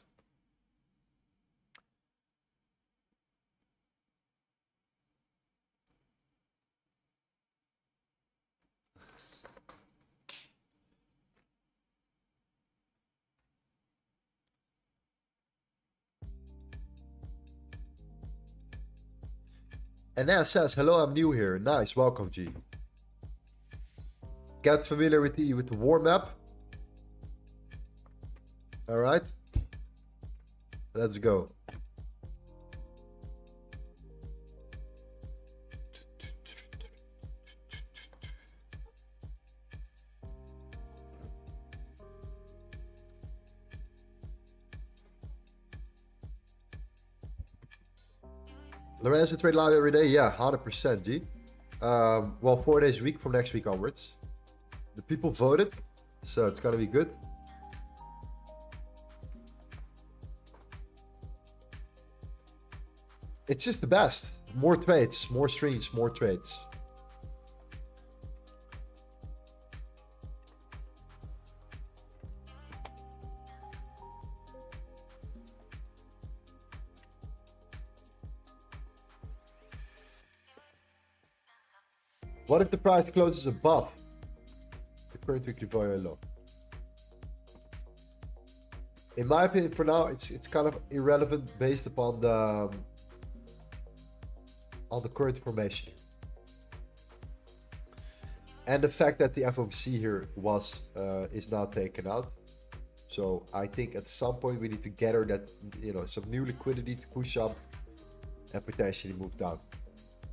[SPEAKER 1] Anas says, hello, I'm new here. Nice, welcome, G. Get familiar with the war map. All right, let's go. Lorenzo trade live every day? Yeah, 100%, G. Well, 4 days a week from next week onwards. The people voted, so it's gonna be good. It's just the best. More trades, more streams, more trades. What if the price closes above the current weekly volume low? In my opinion, for now, it's kind of irrelevant based upon the current formation and the fact that the FOMC here is now taken out. So I think at some point we need to gather that, you know, some new liquidity to push up and potentially move down.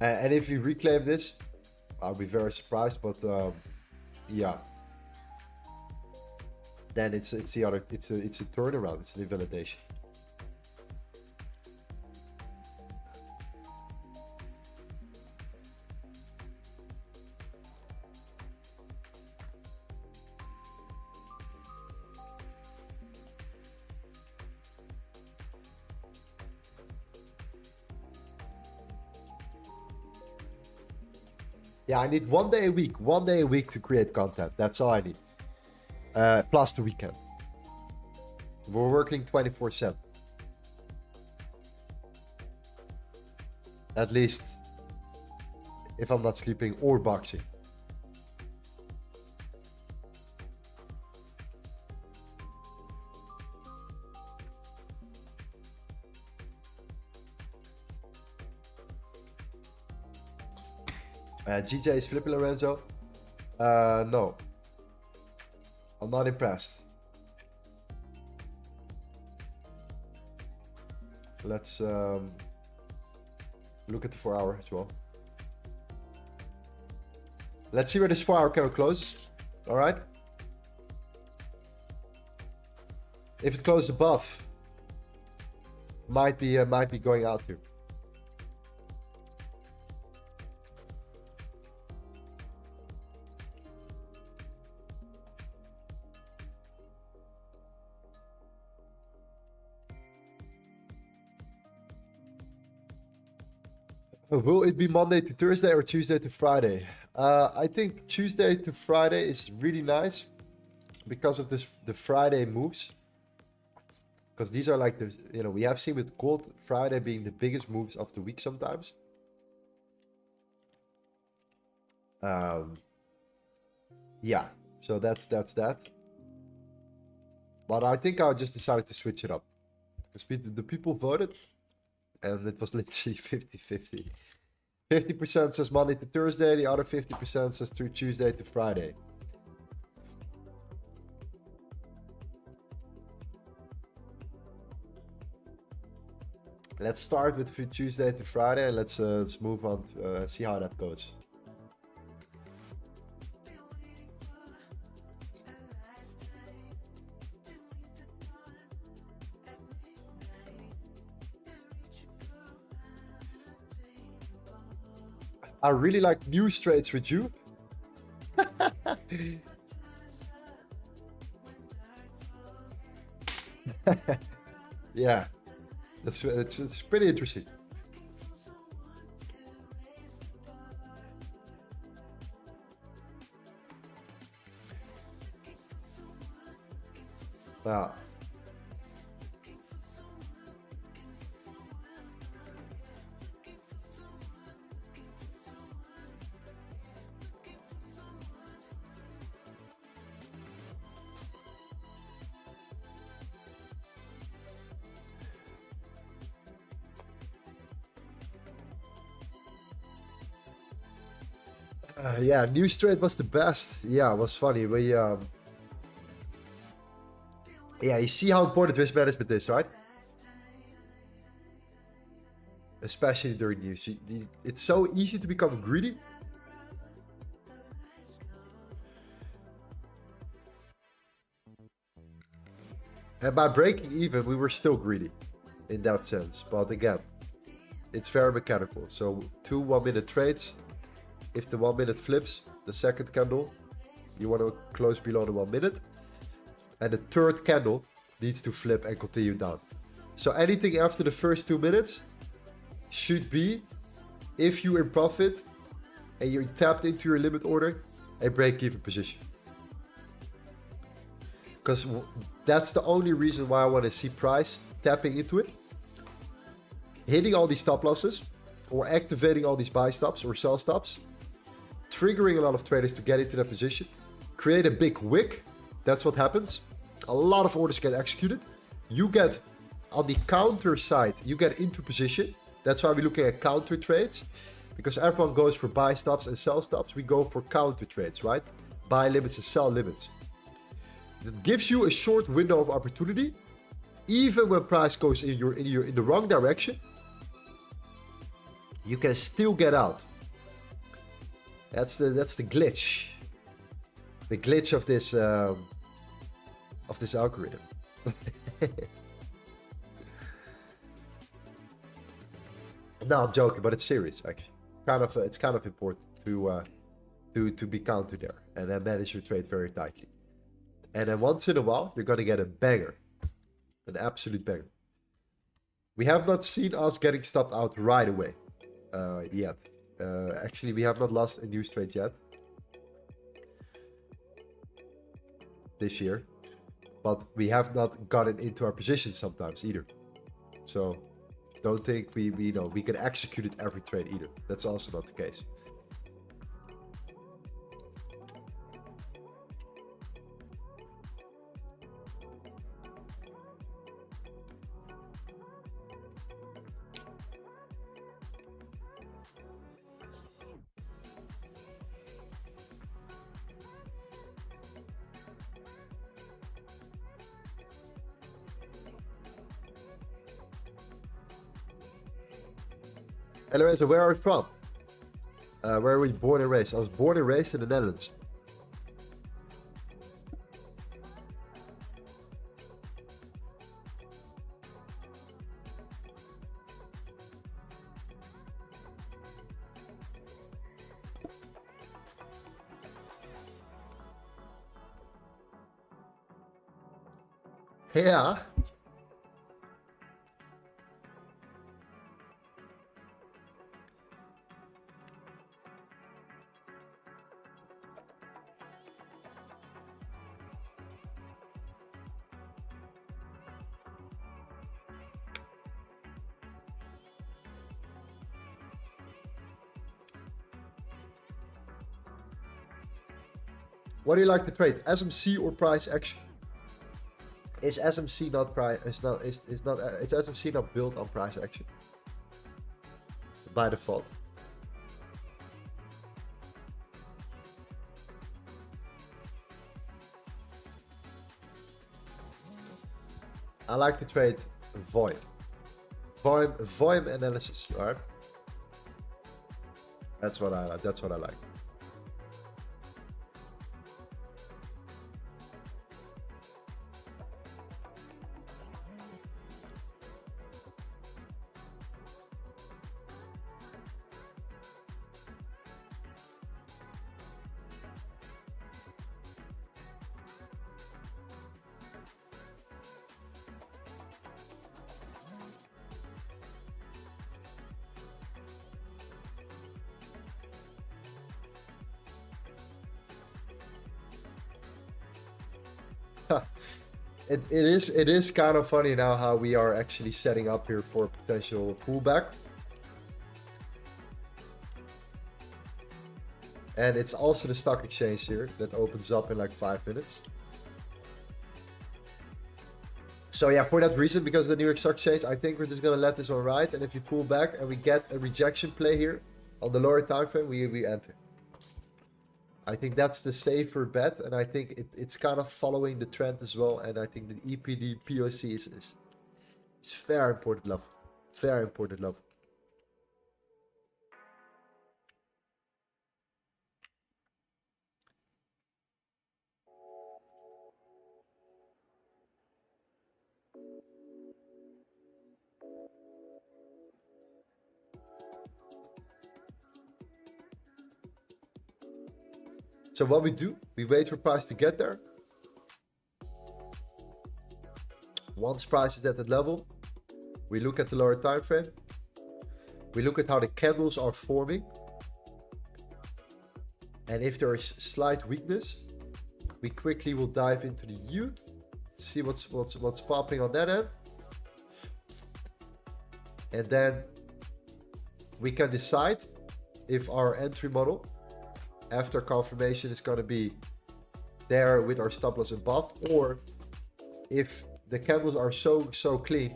[SPEAKER 1] And if we reclaim this, I'll be very surprised, but yeah. Then it's a turnaround, it's an invalidation. Yeah, I need 1 day a week to create content. That's all I need. Plus the weekend. We're working 24/7. At least if I'm not sleeping or boxing. GJ is flipping Lorenzo. No. I'm not impressed. Let's look at the 4 hour as well. Let's see where this 4 hour candle closes. All right. If it closes above, might be going out here. Will it be Monday to Thursday or Tuesday to Friday? I think Tuesday to Friday is really nice because of the Friday moves. Because these are like we have seen with gold Friday being the biggest moves of the week sometimes. Yeah, so that's that. But I think I just decided to switch it up. Because the people voted. And it was literally 50-50. 50% says Monday to Thursday, the other 50% says through Tuesday to Friday. Let's start with Tuesday to Friday and let's move on to see how that goes. I really like news trades with you. Yeah, it's pretty interesting. Wow. Yeah, news trade was the best. Yeah, it was funny. Yeah, you see how important risk management is, right? Especially during news. It's so easy to become greedy. And by breaking even, we were still greedy in that sense. But again, it's very mechanical. So 2 1-minute trades. If the 1 minute flips, the second candle, you want to close below the 1 minute. And the third candle needs to flip and continue down. So anything after the first 2 minutes should be, if you're in profit and you're tapped into your limit order, a break-even position. Because that's the only reason why I want to see price tapping into it, hitting all these stop losses, or activating all these buy stops or sell stops, triggering a lot of traders to get into that position, create a big wick. That's what happens. A lot of orders get executed. You get, on the counter side, you get into position. That's why we're looking at counter trades, because everyone goes for buy stops and sell stops. We go for counter trades, right? Buy limits and sell limits. It gives you a short window of opportunity, even when price goes in the wrong direction. You can still get out. That's the glitch. The glitch of this algorithm. No, I'm joking, but it's serious actually. It's kind of important to be counter there and then manage your trade very tightly. And then once in a while, you're gonna get a banger, an absolute banger. We have not seen us getting stopped out right away yet. Actually, we have not lost a news trade yet this year, but we have not gotten into our positions sometimes either. So don't think we can execute it every trade either. That's also not the case. Hello, so where are you from? Where were you born and raised? I was born and raised in the Netherlands. Yeah. What do you like to trade? SMC or price action? Is SMC not price? It's SMC not built on price action by default? I like to trade volume analysis. All right, that's what I like. That's what I like. It is kind of funny now how we are actually setting up here for a potential pullback. And it's also the stock exchange here that opens up in like 5 minutes. So yeah, for that reason, because of the New York Stock Exchange, I think we're just gonna let this one ride. And if you pull back and we get a rejection play here on the lower time frame, we enter. I think that's the safer bet, and I think it's kind of following the trend as well. And I think the EPD PoC is very important level. Very important level. So what we do, we wait for price to get there. Once price is at that level, we look at the lower time frame. We look at how the candles are forming. And if there is slight weakness, we quickly will dive into the yield, see what's popping on that end. And then we can decide if our entry model after confirmation is going to be there with our stop loss above, or if the candles are so clean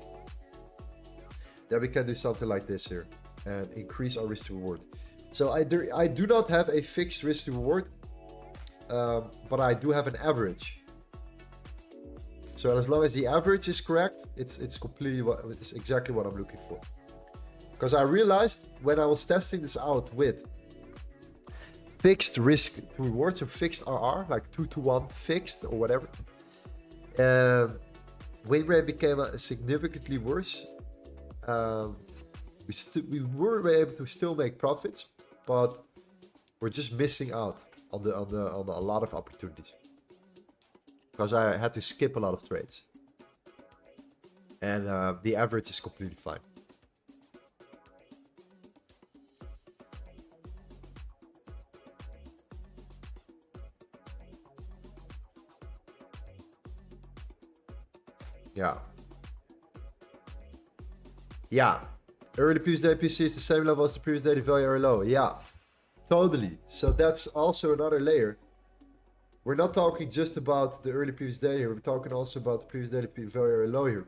[SPEAKER 1] that we can do something like this here and increase our risk to reward. So I do not have a fixed risk to reward, but I do have an average. So as long as the average is correct, it's exactly what I'm looking for. Because I realized when I was testing this out with fixed risk to reward, so fixed RR, like 2-to-1 fixed or whatever, win rate became significantly worse. We were able to still make profits, but we're just missing out on a lot of opportunities because I had to skip a lot of trades, and the average is completely fine. Yeah. Early previous day PC is the same level as the previous daily value or low. Yeah, totally. So that's also another layer. We're not talking just about the early previous day here. We're talking also about the previous daily value or low here.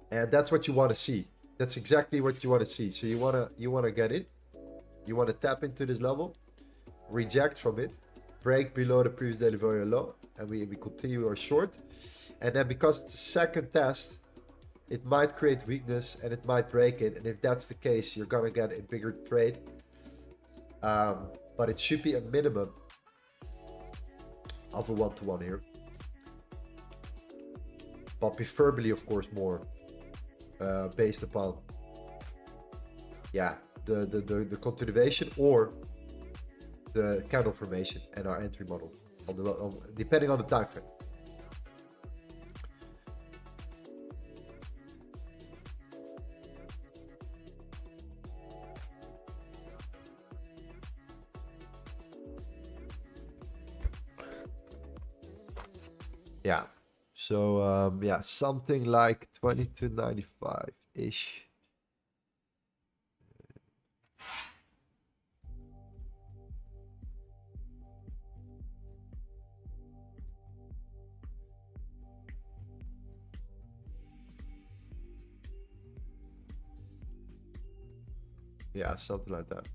[SPEAKER 1] And that's what you want to see. That's exactly what you want to see. So you wanna get in. You want to tap into this level, reject from it, break below the previous daily value or low, and we continue our short. And then because it's a second test, it might create weakness and it might break it. And if that's the case, you're gonna get a bigger trade. But it should be a minimum of a 1-to-1 here. But preferably, of course, more based upon the continuation or the candle formation and our entry model depending on the time frame. Yeah, so yeah, something like 22.95-ish. Yeah, something like that.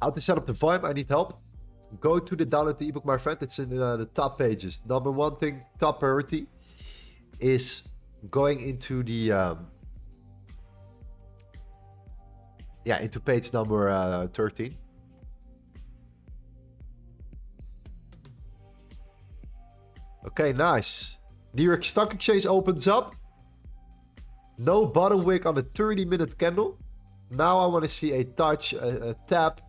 [SPEAKER 1] How to set up the volume? I need help. Go to the download the ebook, my friend. It's in the top pages. Number one thing, top priority, is going into the into page number 13. Okay, nice. New York Stock Exchange opens up. No bottom wick on a 30-minute candle. Now I want to see a touch, a tap.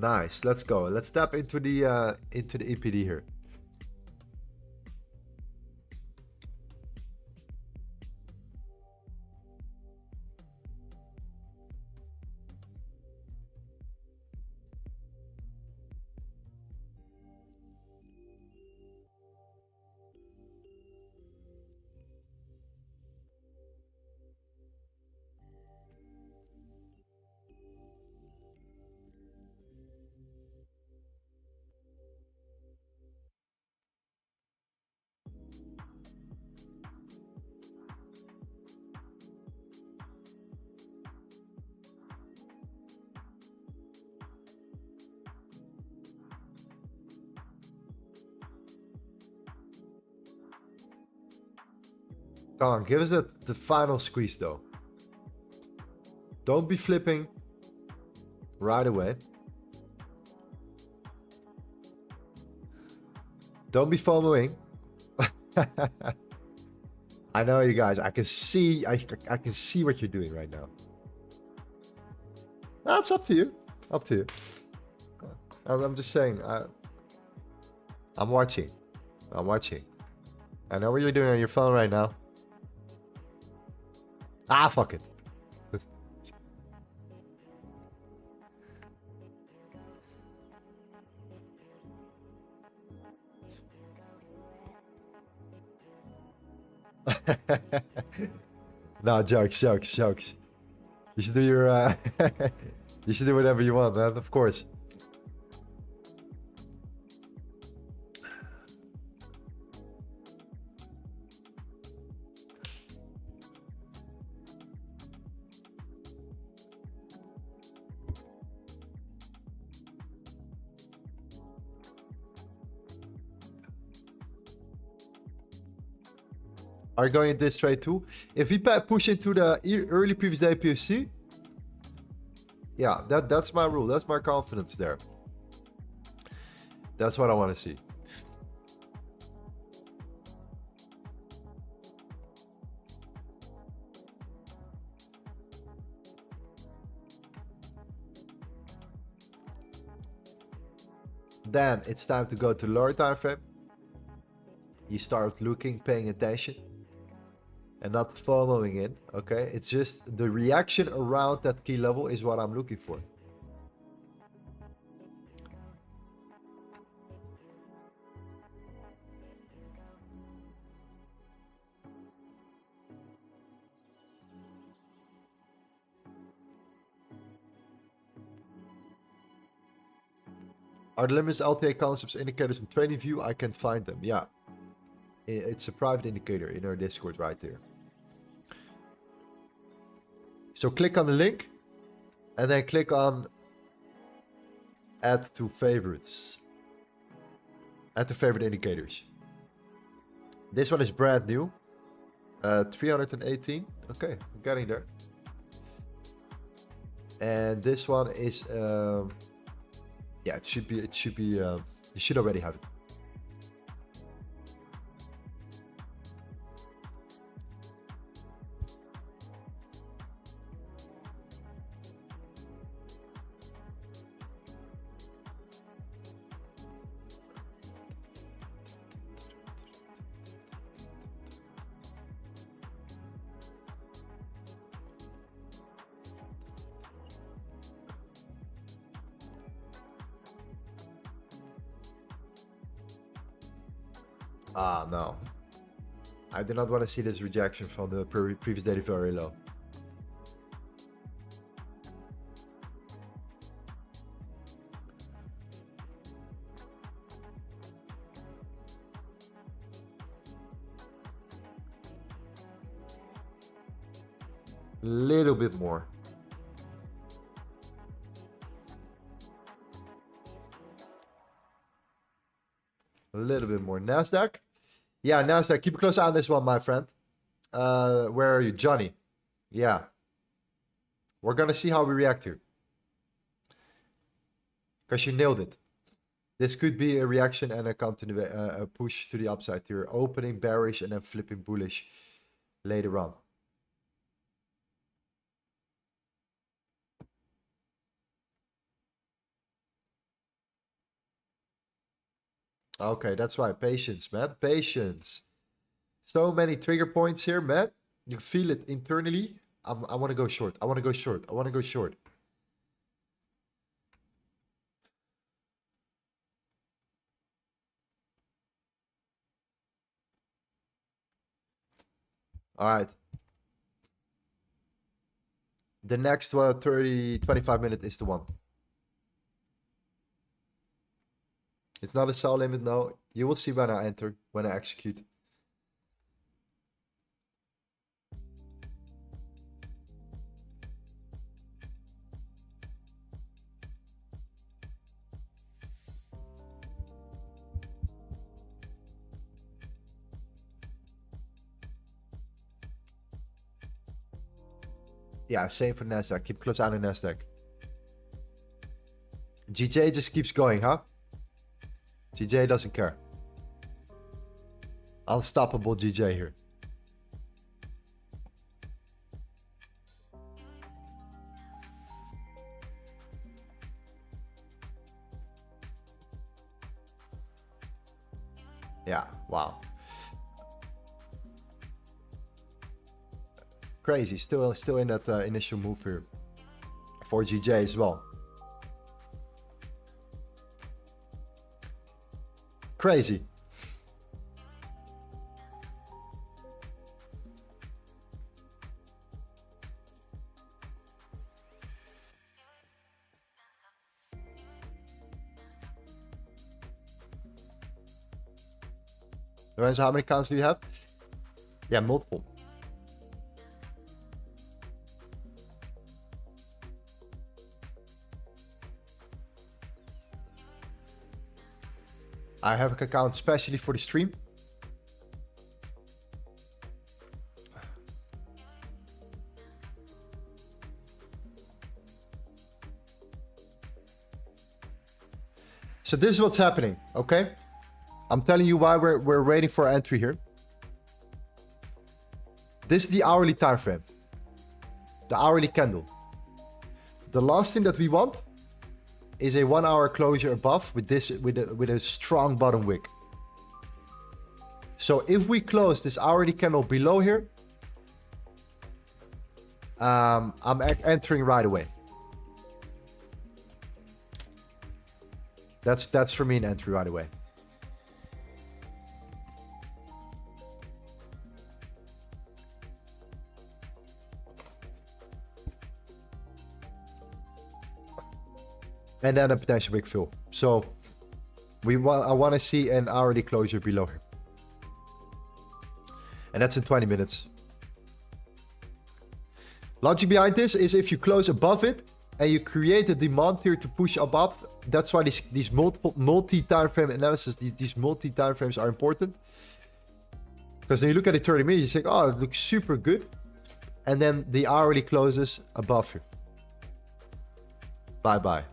[SPEAKER 1] Nice. Let's go. Let's tap into the EPD here. Come on, give us the final squeeze though. Don't be flipping right away. Don't be FOMOing. I know you guys. I can see. I can see what you're doing right now. That's up to you. Up to you. I'm just saying. I'm watching. I'm watching. I know what you're doing on your phone right now. Ah, fuck it. No, jokes. You should do your you should do whatever you want, man, of course. Are you going this trade too? If we push into the early previous day POC, yeah, that's my rule. That's my confidence there. That's what I want to see. Then it's time to go to lower time frame. You start looking, paying attention, and not FOMOing in, okay? It's just the reaction around that key level is what I'm looking for. Are the limits LTA concepts indicators in trading view? I can't find them. Yeah. It's a private indicator in our Discord right there. So click on the link and then click on add to favorites. Add to favorite indicators. This one is brand new. 318. Okay, I'm getting there. And this one is yeah, it should be you should already have it. Ah, no. I do not want to see this rejection from the previous day very low. Little bit more. A little bit more. Nasdaq? Yeah, Nasdaq. Keep a close eye on this one, my friend. Where are you? Johnny. Yeah. We're going to see how we react here. Because you nailed it. This could be a reaction and a push to the upside here. Opening bearish and then flipping bullish later on. Okay, that's right. Patience, man. Patience. So many trigger points here, man. You feel it internally. I want to go short. I want to go short. I want to go short. All right. The next 25 minute is the one. It's not a sell limit, no. You will see when I enter, when I execute. Yeah, same for Nasdaq. Keep close eye on Nasdaq. GJ just keeps going, huh? GJ doesn't care. Unstoppable GJ here. Yeah, wow. Crazy, still in that initial move here. For GJ as well. Crazy. Lorenzo, how many accounts do you have? Yeah, multiple. I have an account especially for the stream. So this is what's happening, okay? I'm telling you why we're waiting for entry here. This is the hourly time frame. The hourly candle. The last thing that we want is a 1 hour closure above with a strong bottom wick. So if we close this hourly candle below here, I'm entering right away. That's for me an entry right away. And then a potential big fill. So I want to see an hourly closure below here. And that's in 20 minutes. Logic behind this is if you close above it and you create a demand here to push above, that's why these multi-time frame analysis, these multi-time frames are important. Because then you look at the 30 minutes, you think, oh, it looks super good. And then the hourly closes above here. Bye-bye.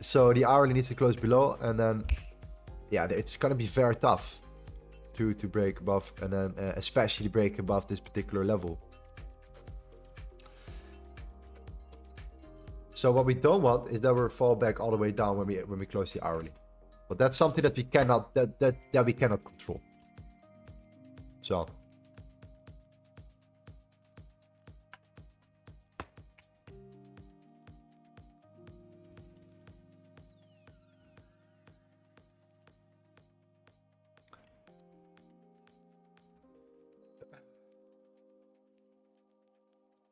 [SPEAKER 1] So the hourly needs to close below, and then, yeah, it's gonna be very tough to break above, and then especially break above this particular level. So what we don't want is that we fall back all the way down when we close the hourly, but that's something that we cannot that we cannot control. So.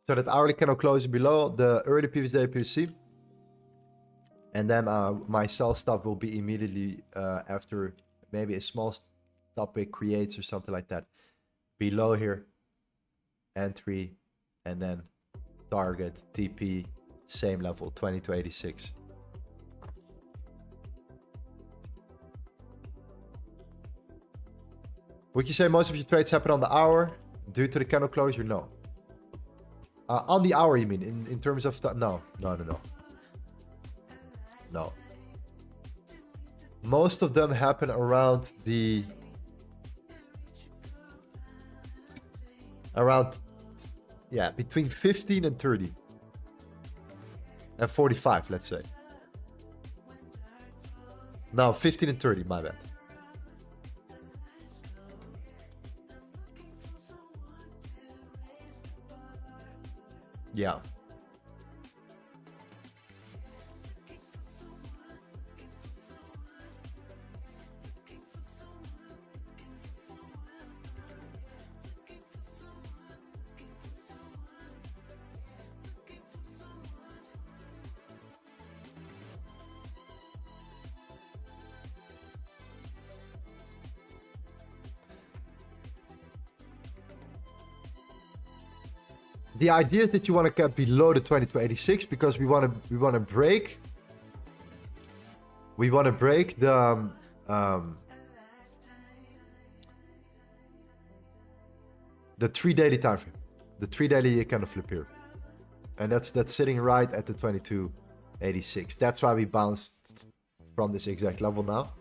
[SPEAKER 1] So that hourly candle closes below the early previous day POC. And then my sell stop will be immediately after maybe a small stop it creates or something like that. Below here, entry, and then target, TP, same level, 20 to 86. Would you say most of your trades happen on the hour due to the candle closure? No. On the hour, you mean? In terms of... No. Most of them happen around the... yeah, between 15 and 30. And 45, let's say. No, 15 and 30, my bad. Yeah. The idea is that you want to get below the 2286 because we want to break the the 3 daily time frame, the 3 daily kind of flip here, and that's sitting right at the 2286. That's why we bounced from this exact level now.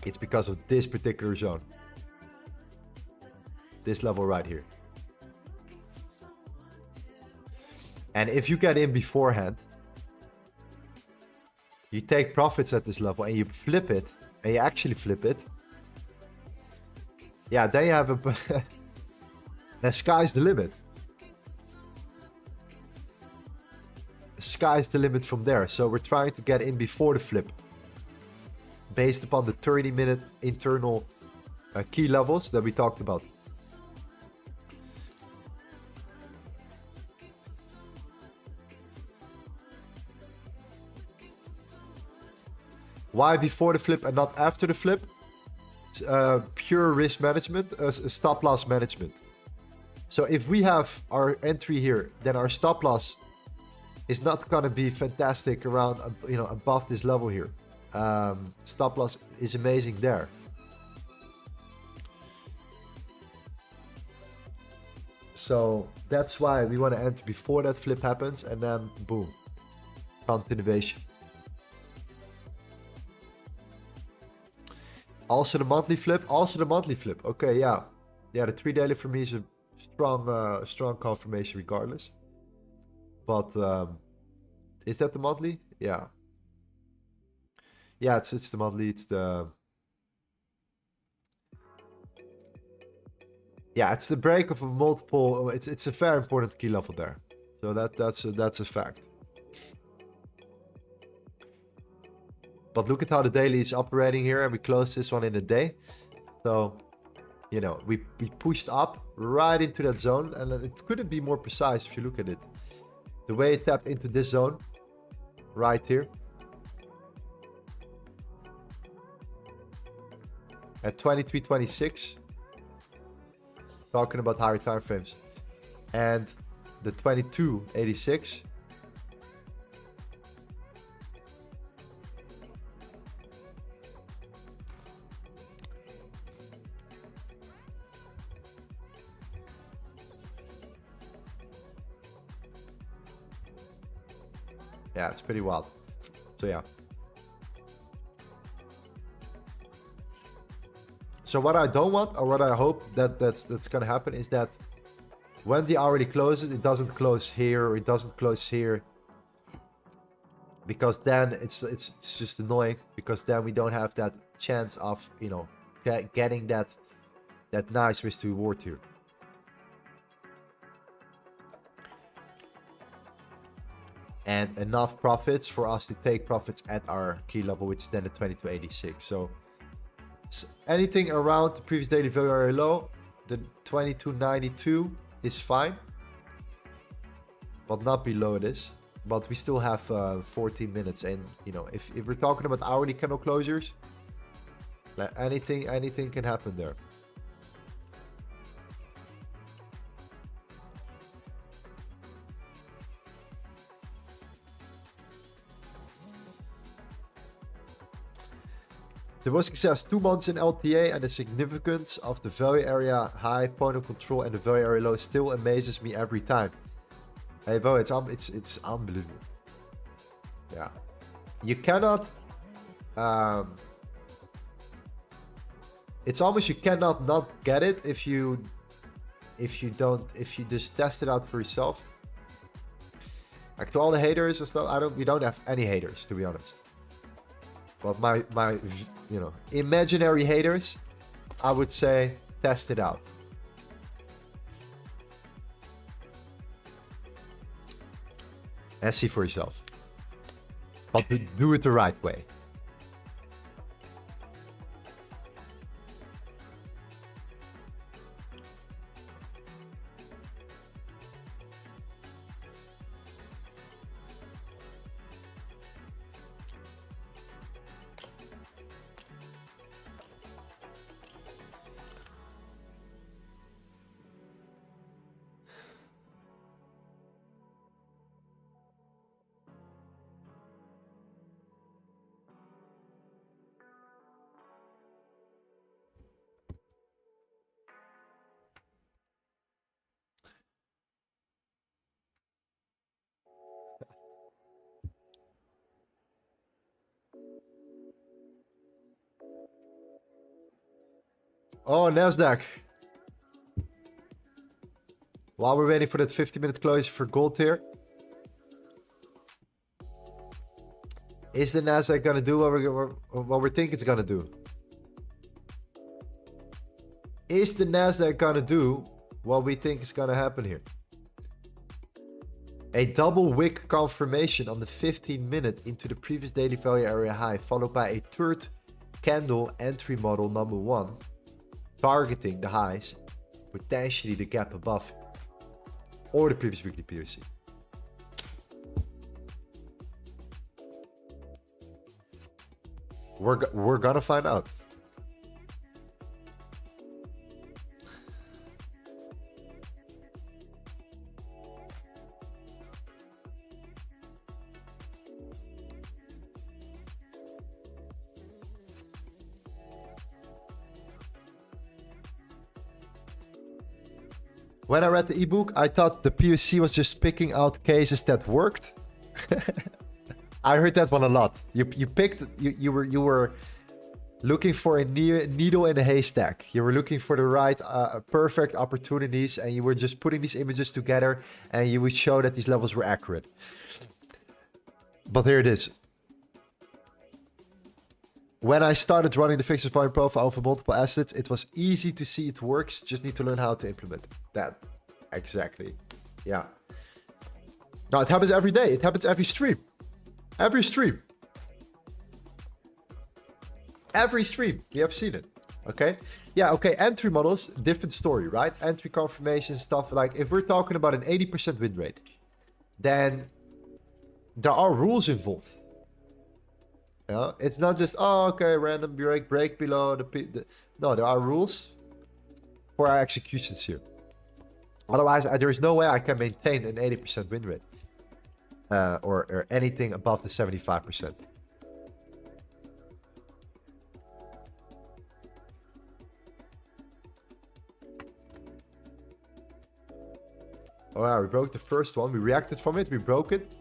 [SPEAKER 1] It's because of this particular zone. This level right here. And if you get in beforehand, you take profits at this level and you flip it, and you actually flip it, yeah, then you have a the sky's the limit. The sky's the limit from there. So we're trying to get in before the flip, based upon the 30-minute internal key levels that we talked about. Why before the flip and not after the flip? Pure risk management, stop loss management. So if we have our entry here, then our stop loss is not gonna be fantastic around, you know, above this level here. Stop loss is amazing there. So that's why we want to enter before that flip happens, and then boom, continuation. Also the monthly flip. Okay, yeah. Yeah, the 3 daily for me is a strong confirmation regardless. But is that the monthly? Yeah. Yeah, it's the monthly. It's the it's the break of a multiple. It's a very important key level there. So that's a fact. But look at how the daily is operating here, and we closed this one in a day. So, you know, we pushed up right into that zone, and it couldn't be more precise if you look at it. The way it tapped into this zone, right here, at 23.26, talking about higher time frames, and the 22.86. Yeah, it's pretty wild. So yeah. So what I don't want, or what I hope that's gonna happen, is that when the already closes, it doesn't close here, or it doesn't close here, because then it's just annoying, because then we don't have that chance of, you know, getting that nice risk to reward here. And enough profits for us to take profits at our key level, which is then the 22.86. So anything around the previous daily very, very low, the 22.92 is fine, but not below this. But we still have 14 minutes, and you know, if we're talking about hourly candle closures, like anything can happen there. The most success 2 months in LTA, and the significance of the value area high point of control and the value area low still amazes me every time. Hey bro, it's unbelievable. Yeah, you cannot. It's almost, you cannot not get it if you just test it out for yourself. Like to all the haters and stuff, we don't have any haters, to be honest. But my you know, imaginary haters, I would say test it out. And see for yourself. But do it the right way. Oh, Nasdaq. While we're waiting for that 50-minute close for gold here. Is the Nasdaq gonna do what we think it's gonna do? Is the Nasdaq gonna do what we think is gonna happen here? A double wick confirmation on the 15-minute into the previous daily value area high, followed by a third candle entry model number 1, targeting the highs, potentially the gap above, or the previous weekly POC. We're gonna find out. When I read the ebook, I thought the POC was just picking out cases that worked. I heard that one a lot. You were looking for a needle in a haystack. You were looking for the right perfect opportunities, and you were just putting these images together, and you would show that these levels were accurate. But here it is. When I started running the fixed volume profile over multiple assets, it was easy to see it works. Just need to learn how to implement that. Exactly. Yeah. Now it happens every day. It happens every stream. Every stream. Every stream. We have seen it. Okay. Yeah. Okay. Entry models, different story, right? Entry confirmation stuff. Like if we're talking about an 80% win rate, then there are rules involved. Yeah, it's not just, oh, okay, random break below the no, there are rules for our executions here. Otherwise, there is no way I can maintain an 80% win rate or anything above the 75%. Oh yeah, we broke the first one. We reacted from it. We broke it.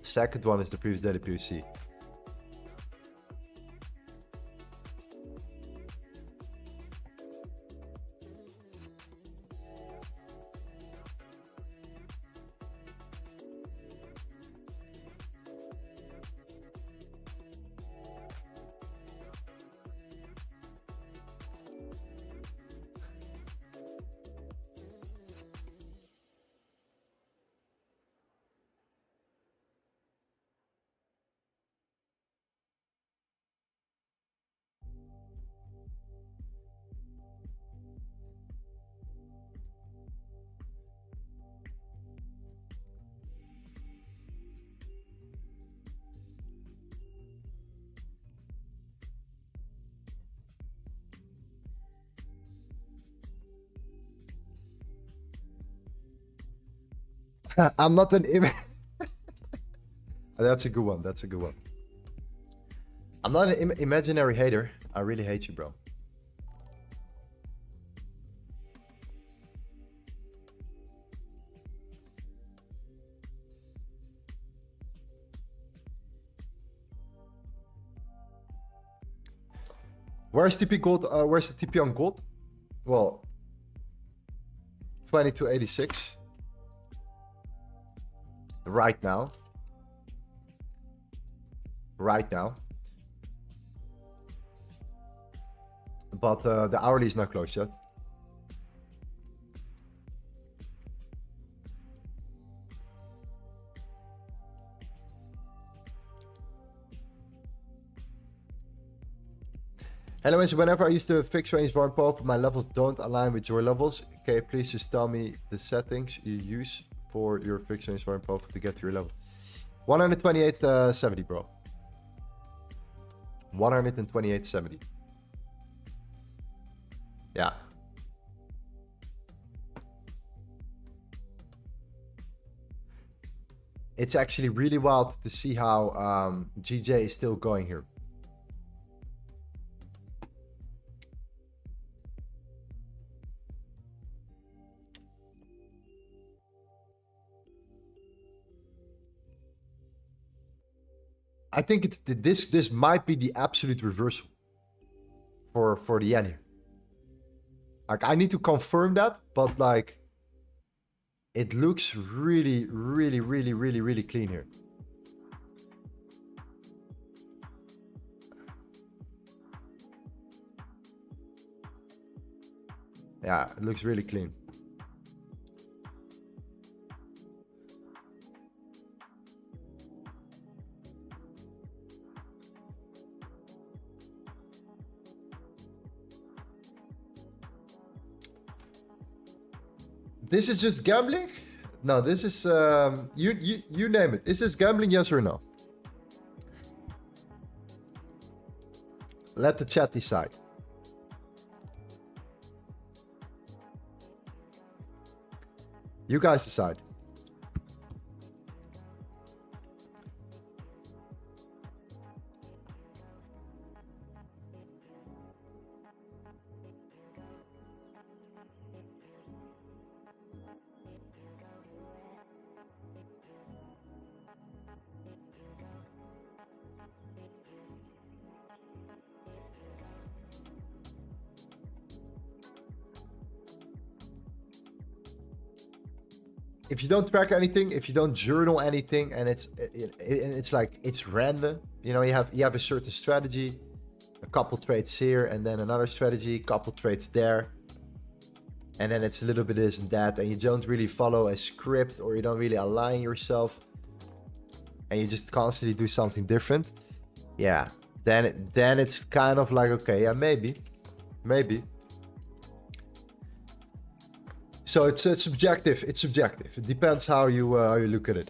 [SPEAKER 1] Second one is the previous daily POC. I'm not an That's a good one. That's a good one. I'm not an imaginary hater. I really hate you, bro. Where's TP gold? Where's the TP on gold? Well, 2286 right now. But the hourly is not closed yet. Anyways, whenever I use the fixed range warrant PoC, my levels don't align with your levels. Okay, please just tell me the settings you use for your fixed range warrant PoC to get to your level. 128.70, bro. 128.70. Yeah. It's actually really wild to see how GJ is still going here. I think it's this might be the absolute reversal for the yen here. Like, I need to confirm that, but like, it looks really clean here. Yeah, it looks really clean. This is just gambling? No, this is you name it. Is this gambling, yes or no? Let the chat decide. You guys decide. If you don't track anything, if you don't journal anything, and it's like it's random, you know, you have a certain strategy, a couple trades here, and then another strategy, couple trades there, and then it's a little bit this and that, and you don't really follow a script, or you don't really align yourself, and you just constantly do something different. Yeah, then it's kind of like, okay, yeah, maybe. So it's subjective. It's subjective. It depends how you look at it.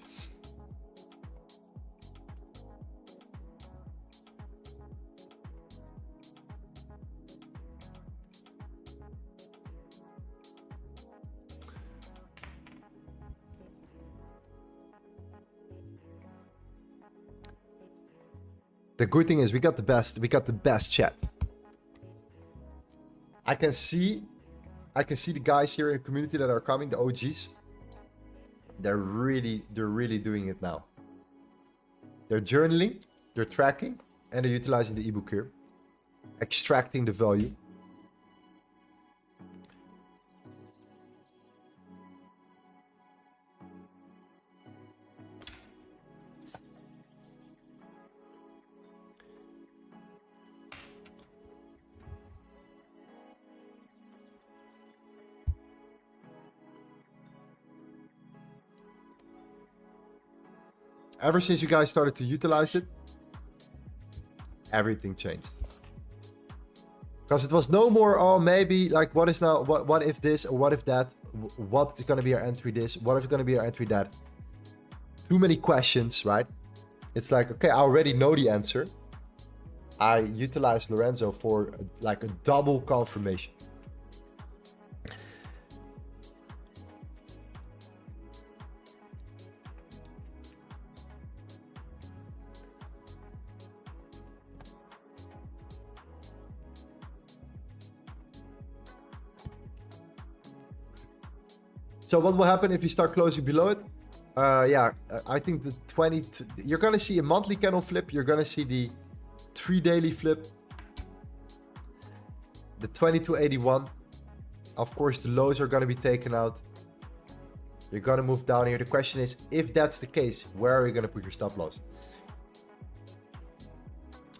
[SPEAKER 1] The good thing is we got the best chat. I can see the guys here in the community that are coming, the OGs. They're really doing it now. They're journaling, they're tracking, and they're utilizing the ebook here, extracting the value. Ever since you guys started to utilize it, everything changed. Because it was no more, oh, maybe, like, what is now, what if this, or what if that, what's going to be our entry this, what is going to be our entry that? Too many questions, right? It's like, okay, I already know the answer. I utilized Lorenzo for like a double confirmation. So what will happen if you start closing below it? Yeah, I think the you're going to see a monthly candle flip. You're going to see the 3 daily flip. The 2281. Of course, the lows are going to be taken out. You're gonna move down here. The question is, if that's the case, where are you gonna put your stop loss?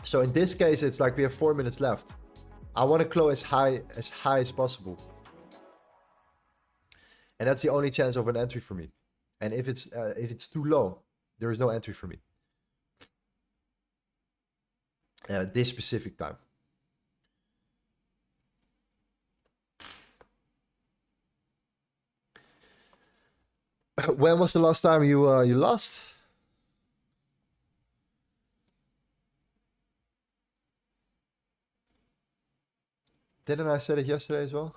[SPEAKER 1] So in this case, it's like we have 4 minutes left. I want to close as high as possible. And that's the only chance of an entry for me. And if it's too low, there is no entry for me. This specific time. When was the last time you lost? Didn't I say it yesterday as well?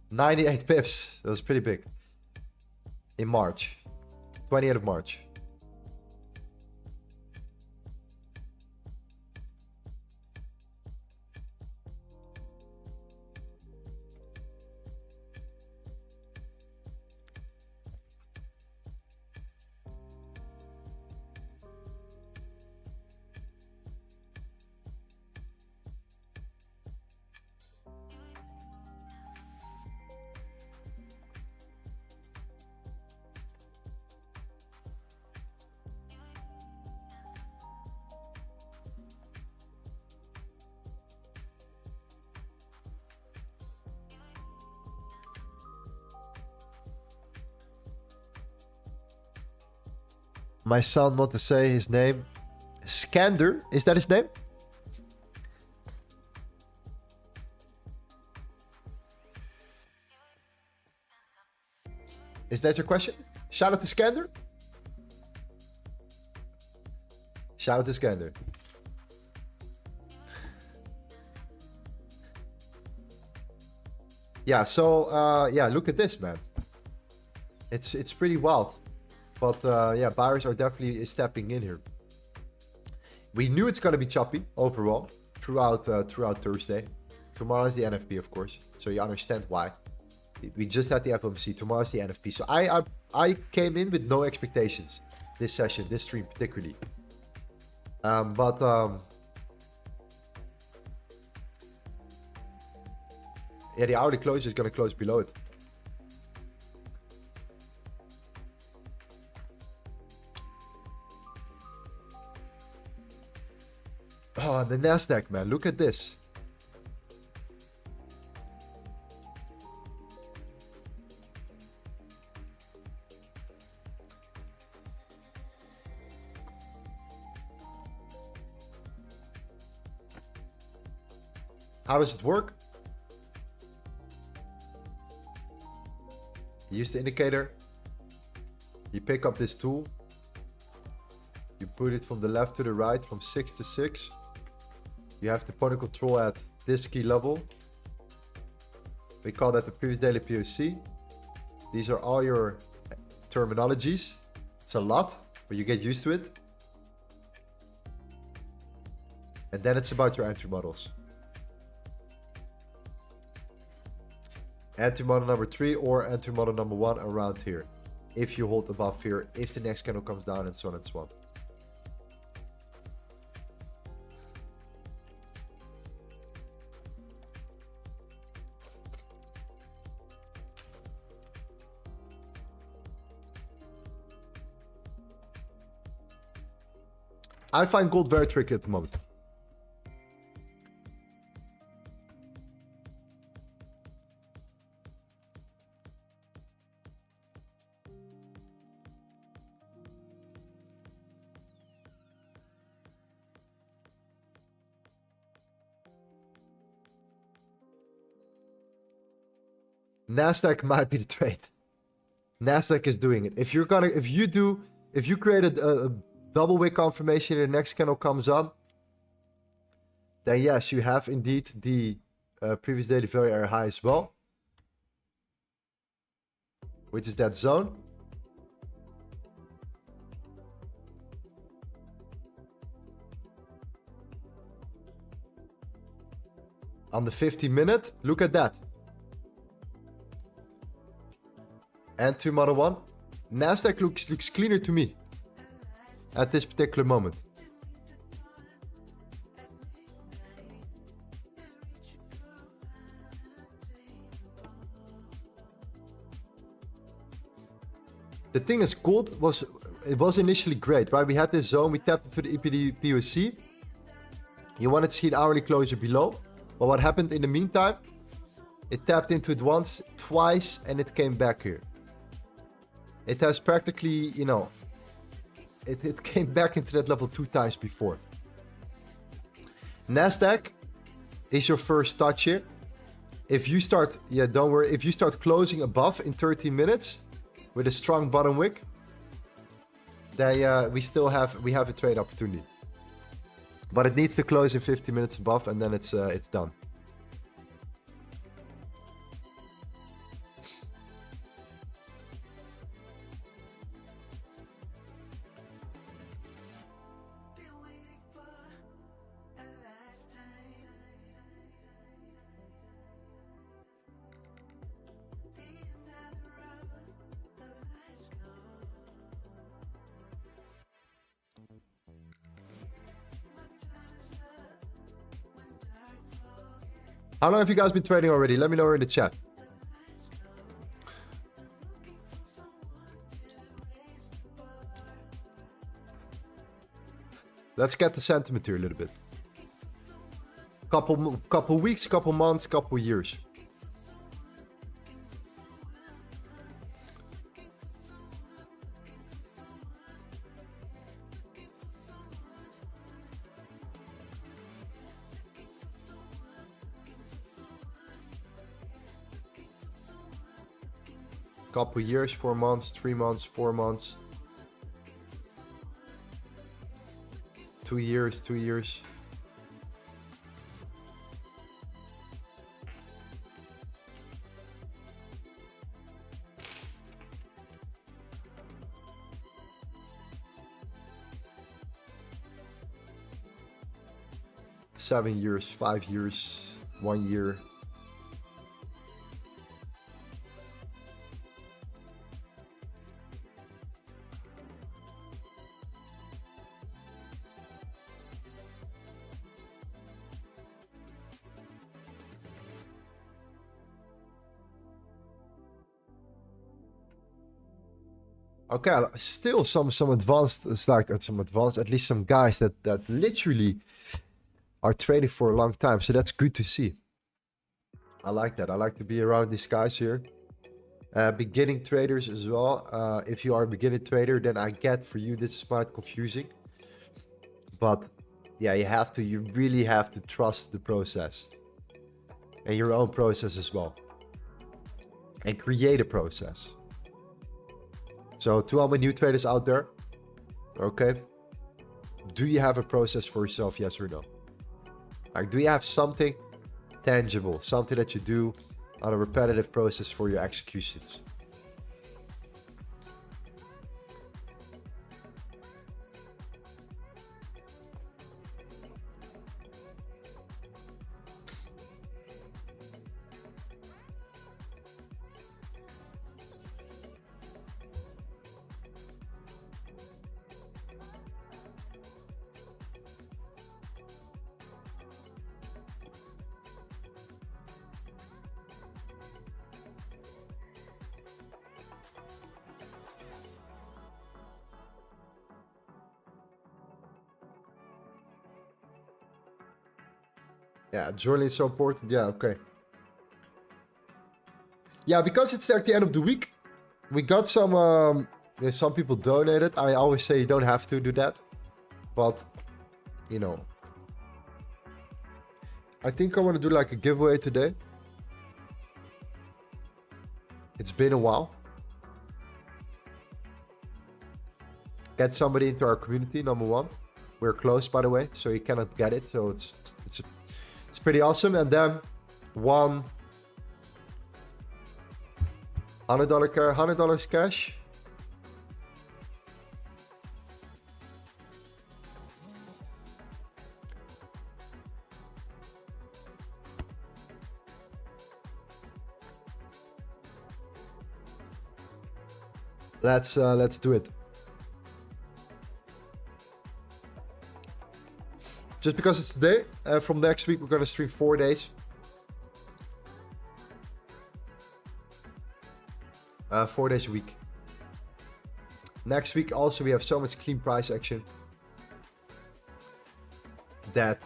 [SPEAKER 1] 98 pips. That was pretty big. In March. 28th of March. My son want to say his name. Skander, is that his name? Is that your question? Shout out to Skander. Shout out to Skander. Yeah, so yeah, look at this, man. It's pretty wild. But yeah, buyers are definitely stepping in here. We knew it's gonna be choppy overall throughout Thursday. Tomorrow is the NFP, of course, so you understand why. We just had the FOMC. Tomorrow is the NFP. So I came in with no expectations this session, this stream particularly. But yeah, the hourly closure is gonna close below it. Oh, the Nasdaq, man. Look at this. How does it work? You use the indicator. You pick up this tool. You put it from the left to the right, from 6 to 6. You have the point of control at this key level. We call that the previous daily POC. These are all your terminologies. It's a lot, but you get used to it. And then it's about your entry models. Entry model number 3 or entry model number 1 around here. If you hold above here, if the next candle comes down, and so on and so on. I find gold very tricky at the moment. Nasdaq might be the trade. Nasdaq is doing it. If you create a double wick confirmation and the next candle comes up, then yes, you have indeed the previous daily value area high as well, which is that zone. On the 50-minute, look at that. And to model 1. Nasdaq looks cleaner to me at this particular moment. The thing is, gold was initially great, right? We had this zone, we tapped into the EPD PoC. You wanted to see an hourly closure below. But what happened in the meantime? It tapped into it once, twice, and it came back here. It has practically, you know, it came back into that level 2 times before. Nasdaq is your first touch here. If you start, yeah, don't worry. If you start closing above in 13 minutes with a strong bottom wick, then we have a trade opportunity. But it needs to close in 50 minutes above, and then it's done. How long have you guys been trading already? Let me know in the chat. Let's get the sentiment here a little bit. Couple weeks, couple months, couple years. Couple years, 4 months, 3 months, 4 months. 2 years, 2 years. Seven years, 5 years, 1 year. Okay, still some advanced, it's like some advanced, at least some guys that literally are trading for a long time. So that's good to see. I like that. I like to be around these guys here. Beginning traders as well. If you are a beginning trader, then I get for you this is quite confusing. But yeah, you really have to trust the process and your own process as well, and create a process. So to all my new traders out there, okay, do you have a process for yourself, yes or no? Like, do you have something tangible, something that you do on a repetitive process for your executions? Yeah, journaling is so important. Yeah, okay. Yeah, because it's like the end of the week, we got some people donated. I always say you don't have to do that, but you know, I think I want to do like a giveaway today. It's been a while. Get somebody into our community, number one. We're close, by the way, so you cannot get it. So it's pretty awesome. And then one $100 cash. Let's do it. Just because it's today, from next week we're gonna stream 4 days. 4 days a week. Next week also we have so much clean price action that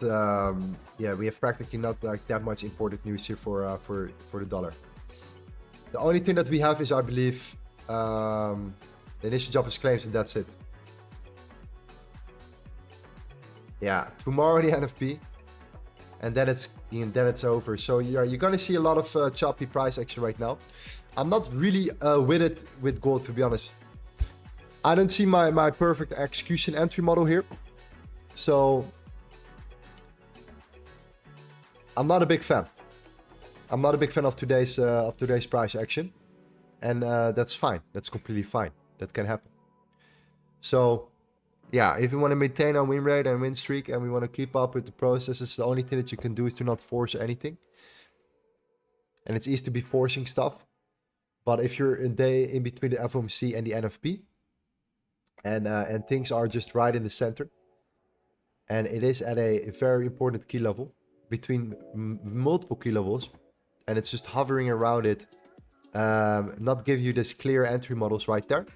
[SPEAKER 1] yeah, we have practically not like that much important news here for the dollar. The only thing that we have is, I believe, the initial jobless claims, and that's it. Yeah, tomorrow the NFP, and then it's over. So you're gonna see a lot of choppy price action right now. I'm not really with it with gold, to be honest. I don't see my perfect execution entry model here, so I'm not a big fan. I'm not a big fan of today's price action, and that's fine. That's completely fine. That can happen. So yeah, if you want to maintain our win rate and win streak, and we want to keep up with the processes, the only thing that you can do is to not force anything. And it's easy to be forcing stuff, but if you're a day in between the FOMC and the NFP, and things are just right in the center, and it is at a very important key level between multiple key levels, and it's just hovering around it, not giving you this clear entry models right there,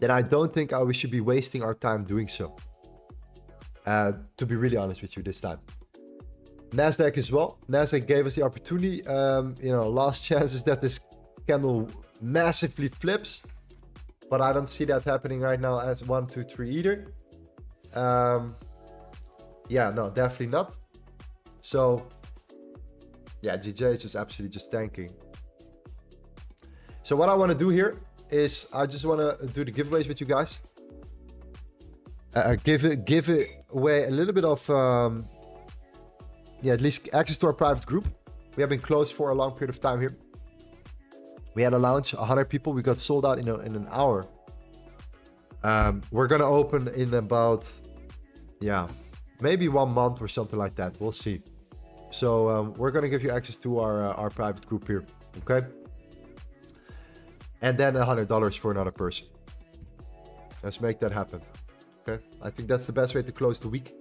[SPEAKER 1] then I don't think we should be wasting our time doing so. To be really honest with you this time. Nasdaq as well. Nasdaq gave us the opportunity. You know, last chance is that this candle massively flips, but I don't see that happening right now as 1, 2, 3 either. Yeah, no, definitely not. So yeah, GJ is just absolutely just tanking. So what I want to do here is I just want to do the giveaways with you guys. Give away a little bit of yeah, at least access to our private group. We have been closed for a long period of time here. We had a launch, 100 people. We got sold out in an hour. We're gonna open in about, yeah, maybe 1 month or something like that. We'll see. So we're gonna give you access to our private group here, okay? And then $100 for another person. Let's make that happen. Okay, I think that's the best way to close the week.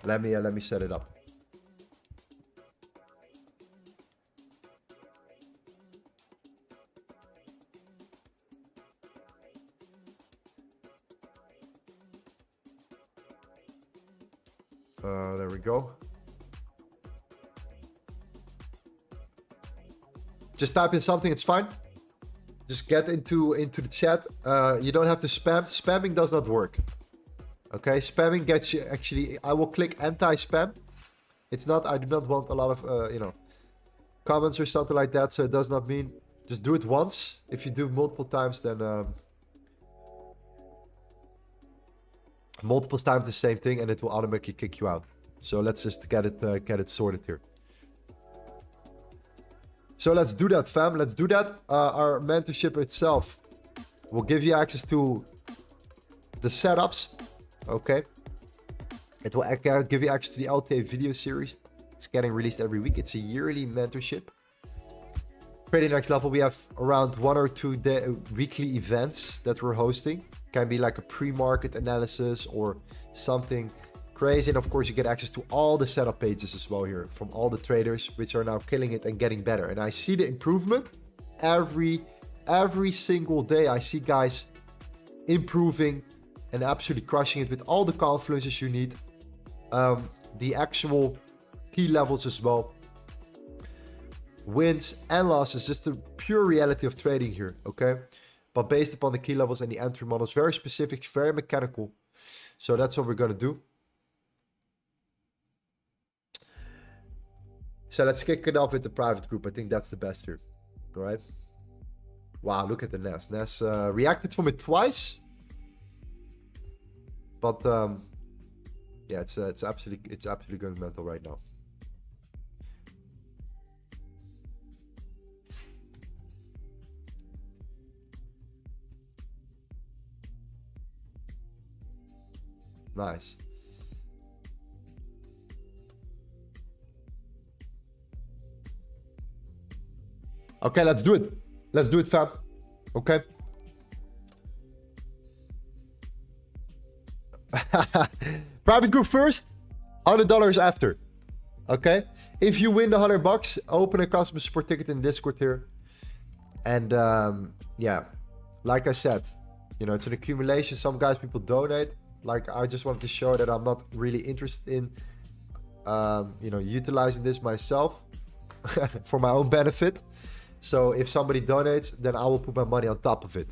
[SPEAKER 1] Let me set it up. There we go. Just type in something, it's fine. Just get into the chat. You don't have to spam. Spamming does not work. Okay, spamming gets you actually. I will click anti-spam. It's not. I do not want a lot of you know, comments or something like that. So it does not mean. Just do it once. If you do multiple times, then multiple times the same thing, and it will automatically kick you out. So let's just get it sorted here. So let's do that, fam. Let's do that. Our mentorship itself will give you access to the setups. Okay. It will give you access to the LTA video series. It's getting released every week. It's a yearly mentorship. Pretty next level, we have around 1 or 2 weekly events that we're hosting. Can be like a pre-market analysis or something crazy. And of course, you get access to all the setup pages as well here from all the traders, which are now killing it and getting better. And I see the improvement every single day. I see guys improving and absolutely crushing it with all the confluences you need. The actual key levels as well. Wins and losses, just the pure reality of trading here, okay? But based upon the key levels and the entry models, very specific, very mechanical. So that's what we're gonna do. So let's kick it off with the private group. I think that's the best here, all right? Wow, look at the Nas. Nas reacted from it twice. But yeah, it's absolutely going mental right now. Nice. Okay, let's do it. Let's do it, fam. Okay. Private group first, $100 after. Okay, if you win the $100, open a customer support ticket in Discord here. And yeah, like I said, you know, it's an accumulation. Some guys, people donate. Like, I just wanted to show that I'm not really interested in, you know, utilizing this myself for my own benefit. So if somebody donates, then I will put my money on top of it.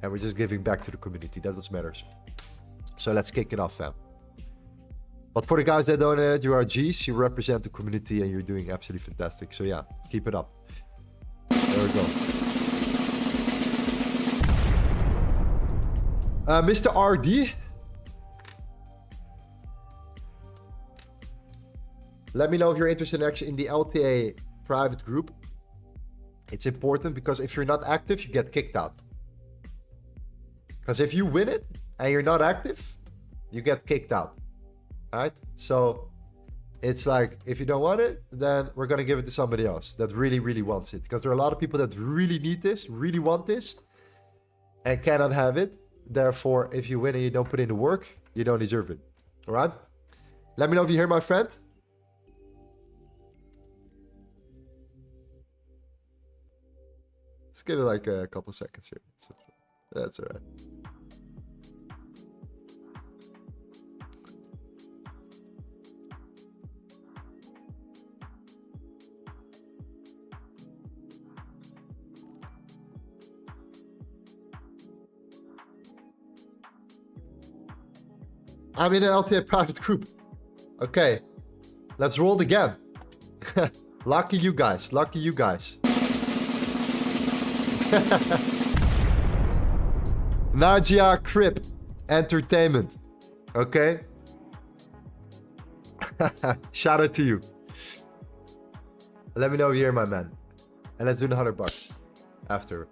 [SPEAKER 1] And we're just giving back to the community. That's what matters. So let's kick it off, fam. But for the guys that donated, you are G's, you represent the community, and you're doing absolutely fantastic. So yeah, keep it up. There we go. Mr. RD. Let me know if you're interested in the LTA private group. It's important because if you're not active, you get kicked out. Because if you win it and you're not active, you get kicked out. Alright? So it's like, if you don't want it, then we're going to give it to somebody else that really, really wants it. Because there are a lot of people that really need this, really want this, and cannot have it. Therefore, if you win and you don't put in the work, you don't deserve it. Alright? Let me know if you hear my friend. Let's give it like a couple seconds here. That's alright. I'm in an LTA private group. Okay, let's roll again. Lucky you guys, lucky you guys. Najia Crip Entertainment. Okay. Shout out to you. Let me know if you're my man. And let's do the $100 after.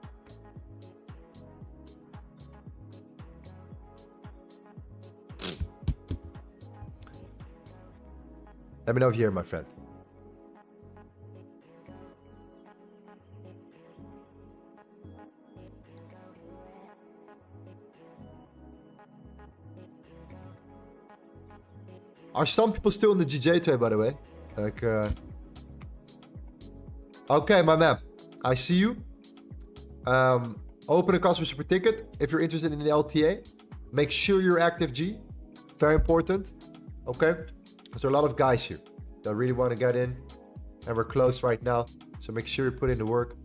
[SPEAKER 1] Let me know if you're here, my friend. Are some people still in the GJ today, by the way? Like, okay, my man. I see you. Open a customer super ticket if you're interested in the LTA. Make sure you're active, G. Very important. Okay? Because there are a lot of guys here that really want to get in. And we're closed right now. So make sure you put in the work.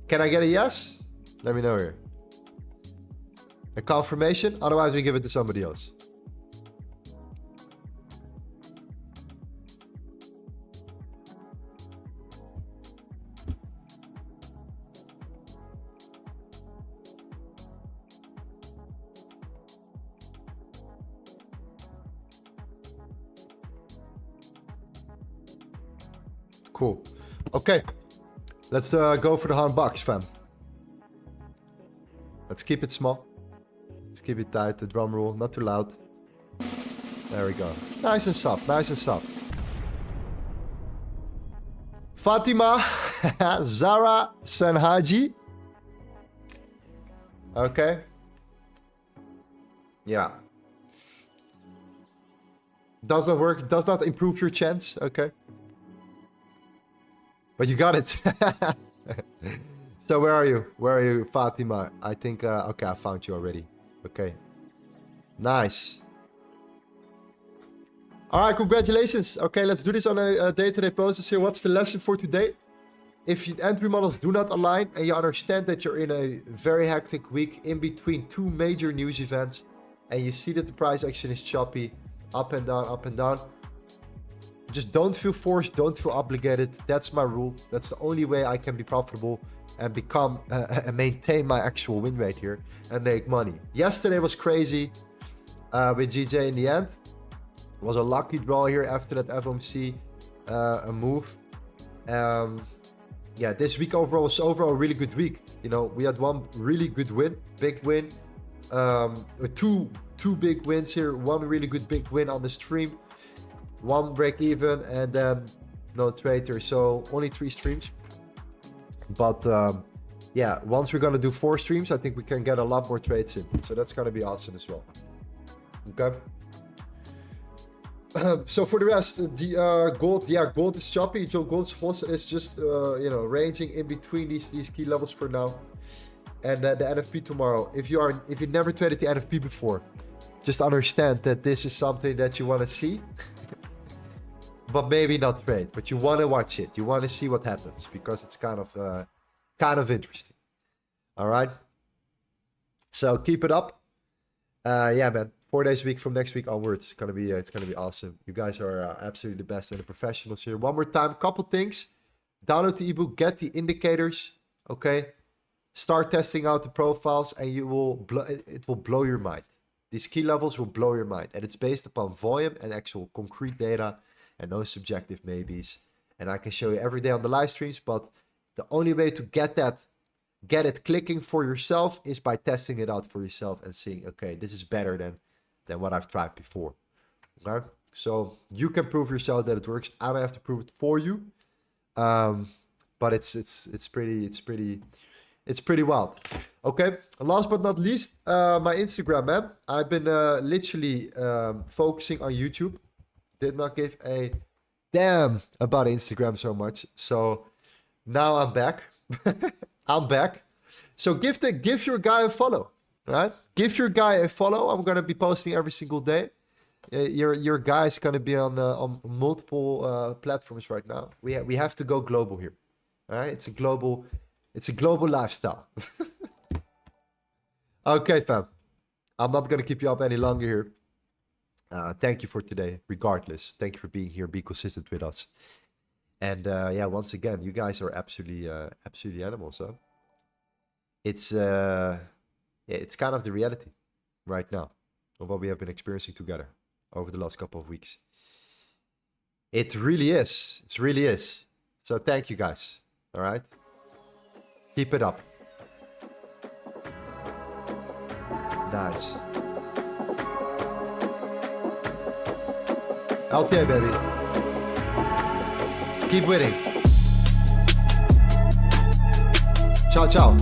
[SPEAKER 1] Can I get a yes? Let me know here. A confirmation? Otherwise, we give it to somebody else. Cool. Okay. Let's go for the $100, fam. Let's keep it small. Let's keep it tight. The drum roll, not too loud. There we go. Nice and soft. Nice and soft. Fatima Zara Sanhaji. Okay. Yeah. Does not work. Does not improve your chance. Okay. But you got it. So where are you? Where are you, Fatima? I think, okay, I found you already. Okay. Nice. All right, congratulations. Okay, let's do this on a day-to-day process here. What's the lesson for today? If your entry models do not align and you understand that you're in a very hectic week in between two major news events and you see that the price action is choppy, up and down, just don't feel forced, don't feel obligated. That's my rule. That's the only way I can be profitable and become and maintain my actual win rate here and make money. Yesterday was crazy with GJ in the end. It was a lucky draw here after that FOMC move. Yeah, this week overall was overall a really good week. You know, we had one really good win, big win. Two big wins here. One really good big win on the stream. One break even and then no trader. So only 3 streams. But yeah, once we're gonna do 4 streams, I think we can get a lot more trades in. So that's gonna be awesome as well. Okay. So for the rest, the gold, yeah, gold is choppy. So gold is just you know, ranging in between these key levels for now. And the NFP tomorrow. If you never traded the NFP before, just understand that this is something that you want to see, but maybe not trade. But you want to watch it. You want to see what happens because it's kind of interesting. All right. So keep it up. Yeah, man. 4 days a week from next week onwards. It's gonna be awesome. You guys are absolutely the best and the professionals here. One more time, couple things. Download the ebook, get the indicators. Okay. Start testing out the profiles, and it will blow your mind. These key levels will blow your mind, and it's based upon volume and actual concrete data, and no subjective maybes. And I can show you every day on the live streams, but the only way to get it clicking for yourself is by testing it out for yourself and seeing, okay, this is better than what I've tried before. Okay, so you can prove yourself that it works. I don't have to prove it for you, but it's pretty wild. Okay, last but not least, my Instagram, man. I've been literally focusing on YouTube. Did not give a damn about Instagram so much. So now I'm back. I'm back. So give your guy a follow, right? Give your guy a follow. I'm gonna be posting every single day. Your guy is gonna be on multiple platforms right now. We have to go global here. All right, it's a global lifestyle. Okay, fam. I'm not gonna keep you up any longer here. Thank you for today. Regardless, thank you for being here. Be consistent with us. And yeah, once again, you guys are absolutely animals, huh? It's kind of the reality right now of what we have been experiencing together over the last couple of weeks. It really is. It really is. So thank you guys. All right. Keep it up. Nice. LTA, baby. Keep winning. Ciao, ciao.